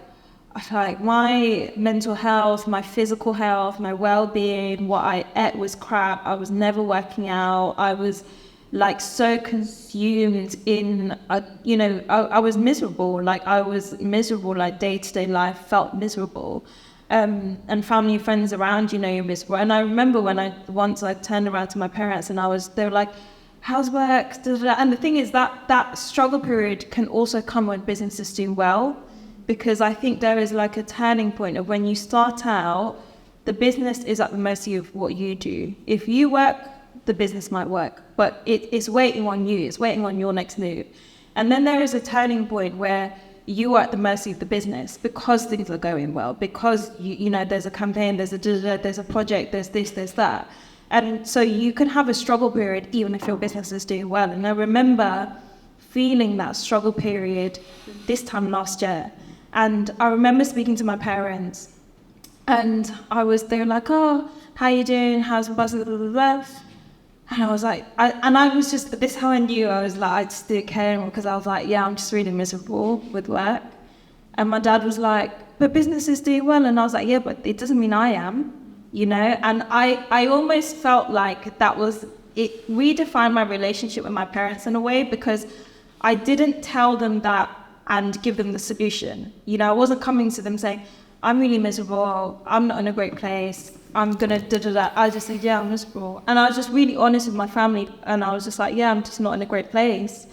my mental health, my physical health, my well-being, what I ate was crap. I was never working out. I was like so consumed in, I was miserable. Like I was miserable, like day-to-day life felt miserable. And family and friends around, you're miserable. And I remember when once I turned around to my parents and they were like, how's work? And the thing is that struggle period can also come when business is doing well, because I think there is like a turning point of when you start out, the business is at the mercy of what you do. If you work, the business might work, but it's waiting on you. It's waiting on your next move. And then there is a turning point where you are at the mercy of the business because things are going well, because there's a campaign, there's a project, there's this, there's that. And so you can have a struggle period even if your business is doing well. And I remember feeling that struggle period this time last year. And I remember speaking to my parents and they were like, oh, how you doing? How's the buzz? And I was like, this is how I knew I was like, I just didn't care anymore, because I was like, yeah, I'm just really miserable with work. And my dad was like, but business is doing well. And I was like, yeah, but it doesn't mean I am, And I almost felt like it redefined my relationship with my parents in a way, because I didn't tell them that and give them the solution. I wasn't coming to them saying, I'm really miserable, I'm not in a great place, I'm gonna da-da-da. I just said, yeah, I'm miserable. And I was just really honest with my family, and I was just like, yeah, I'm just not in a great place.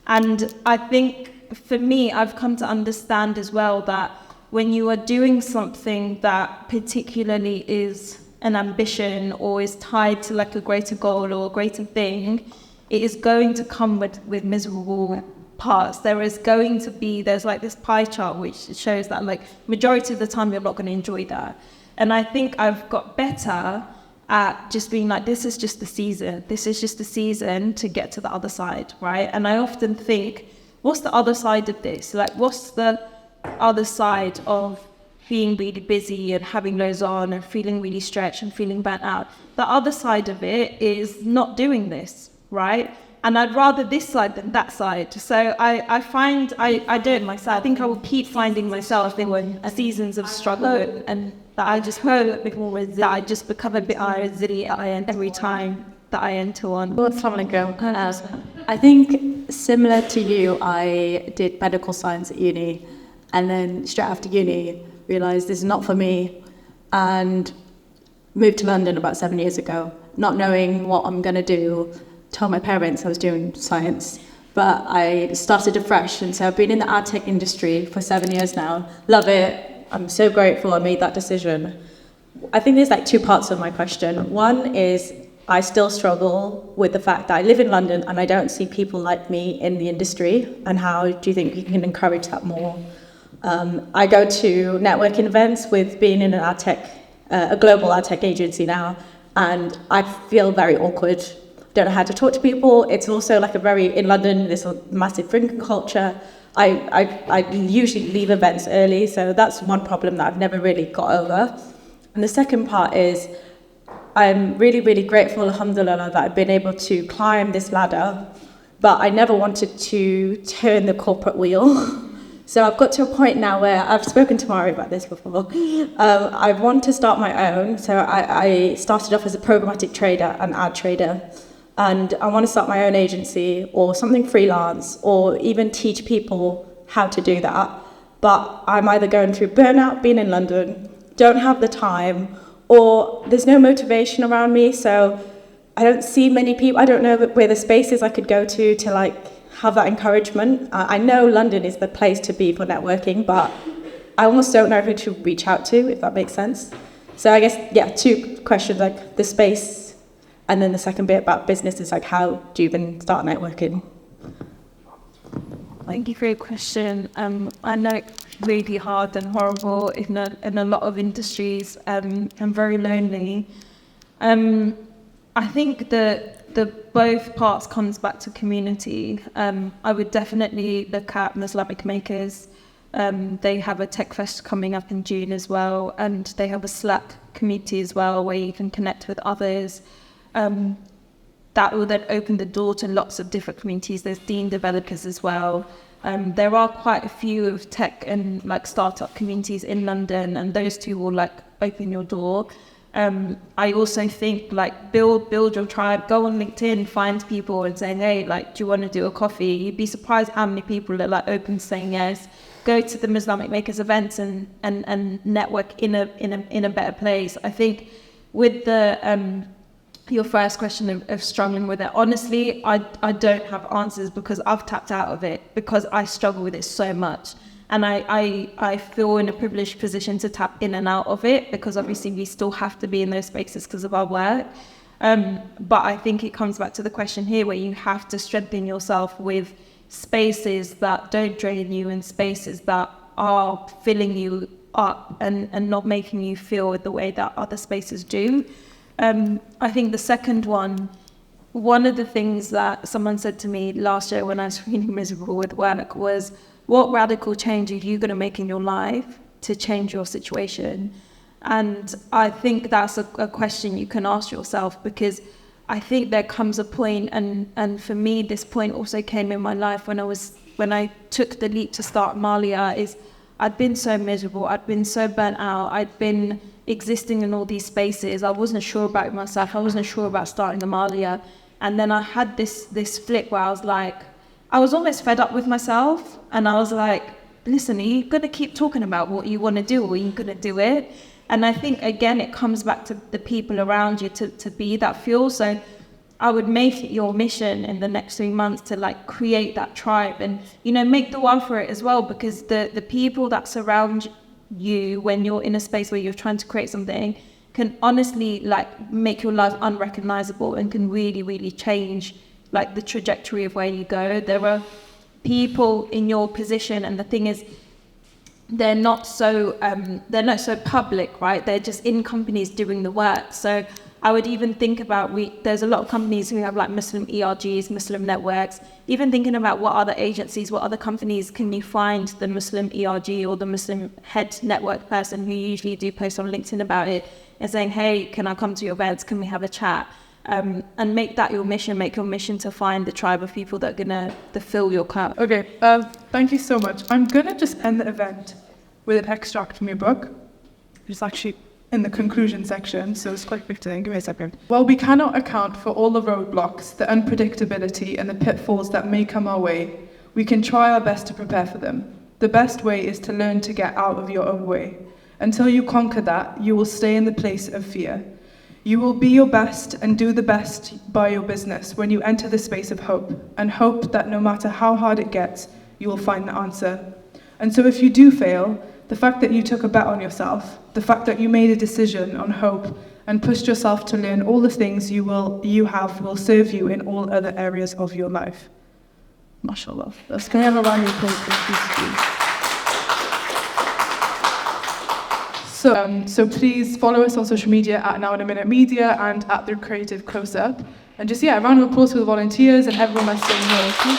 And I think for me, I've come to understand as well that when you are doing something that particularly is an ambition or is tied to like a greater goal or a greater thing, it is going to come with miserable parts. There's like this pie chart which shows that like majority of the time you're not going to enjoy that. And I think I've got better at just being like, this is just the season. This is just the season to get to the other side, right? And I often think, what's the other side of this? Like, what's the other side of being really busy and having loads on and feeling really stretched and feeling burnt out? The other side of it is not doing this, right? And I'd rather this side than that side. So I find I do it myself. I think I will keep finding myself in seasons of struggle, and that I just become a bit more resilient every time that I enter one. Well, I think similar to you, I did medical science at uni, and then straight after uni realised this is not for me, and moved to London about 7 years ago, not knowing what I'm going to do. Told my parents I was doing science, but I started afresh, and so I've been in the ad tech industry for 7 years now. Love it. I'm so grateful I made that decision. I think there's like two parts of my question. One is I still struggle with the fact that I live in London and I don't see people like me in the industry, and how do you think you can encourage that more? I go to networking events with being in an ad tech, a global ad tech agency now, and I feel very awkward. Don't know how to talk to people. It's also like in London, there's a massive drinking culture. I usually leave events early, so that's one problem that I've never really got over. And the second part is I'm really, really grateful, alhamdulillah, that I've been able to climb this ladder, but I never wanted to turn the corporate wheel. So I've got to a point now where I've spoken to Mari about this before. I want to start my own. So I started off as a programmatic trader, an ad trader. And I want to start my own agency or something freelance or even teach people how to do that. But I'm either going through burnout, being in London, don't have the time, or there's no motivation around me. So I don't see many people. I don't know where the spaces I could go to like have that encouragement. I know London is the place to be for networking, but I almost don't know who to reach out to, if that makes sense. So I guess, yeah, 2 questions, like the space, and then the second bit about business is like, how do you even start networking? Thank you for your question. I know it's really hard and horrible in a lot of industries, and very lonely. I think the both parts comes back to community. I would definitely look at Islamic makers. They have a tech fest coming up in June as well, and they have a Slack community as well where you can connect with others. That will then open the door to lots of different communities. There's Dean developers as well. There are quite a few of tech and like startup communities in London, and those two will like open your door. I also think like build your tribe, go on LinkedIn, find people and saying, hey, like, do you want to do a coffee? You'd be surprised how many people are like open to saying yes. Go to the Islamic makers events and network in a better place. I think with the your first question of struggling with it, honestly, I don't have answers because I've tapped out of it because I struggle with it so much. And I feel in a privileged position to tap in and out of it because obviously we still have to be in those spaces because of our work. But I think it comes back to the question here where you have to strengthen yourself with spaces that don't drain you and spaces that are filling you up and not making you feel the way that other spaces do. I think the second one of the things that someone said to me last year when I was really miserable with work was, what radical change are you going to make in your life to change your situation? And I think that's a question you can ask yourself, because I think there comes a point, and for me, this point also came in my life when I took the leap to start Amaliah, is I'd been so miserable, I'd been so burnt out, I'd been existing in all these spaces, I wasn't sure about myself, I wasn't sure about starting Amaliah, and then I had this flip where I was like, I was almost fed up with myself, and I was like, listen, are you going to keep talking about what you want to do, or are you going to do it? And I think, again, it comes back to the people around you to be that fuel. So I would make it your mission in the next 3 months to like create that tribe and, make the one for it as well, because the people that surround you when you're in a space where you're trying to create something can honestly like make your life unrecognizable and can really, really change like the trajectory of where you go. There are people in your position, and the thing is, they're not so public, right? They're just in companies doing the work. So I would even think about, there's a lot of companies who have like Muslim ERGs, Muslim networks, even thinking about what other agencies, what other companies can you find the Muslim ERG or the Muslim head network person who usually do post on LinkedIn about it and saying, hey, can I come to your events? Can we have a chat? And make that your mission, make your mission to find the tribe of people that are going to fill your cup. Okay, thank you so much. I'm going to just end the event with an extract from your book. It's actually in the conclusion section, so it's quite fitting. Give me a second. While we cannot account for all the roadblocks, the unpredictability, and the pitfalls that may come our way, we can try our best to prepare for them. The best way is to learn to get out of your own way. Until you conquer that, you will stay in the place of fear. You will be your best and do the best by your business when you enter the space of hope, and hope that no matter how hard it gets, you will find the answer. And so if you do fail, the fact that you took a bet on yourself, the fact that you made a decision on hope and pushed yourself to learn all the things you will serve you in all other areas of your life. MashaAllah. That's going to have a round of applause. So please follow us on social media at Now in a Minute Media and at The Creative Close-Up. And just, a round of applause for the volunteers and everyone that's staying here.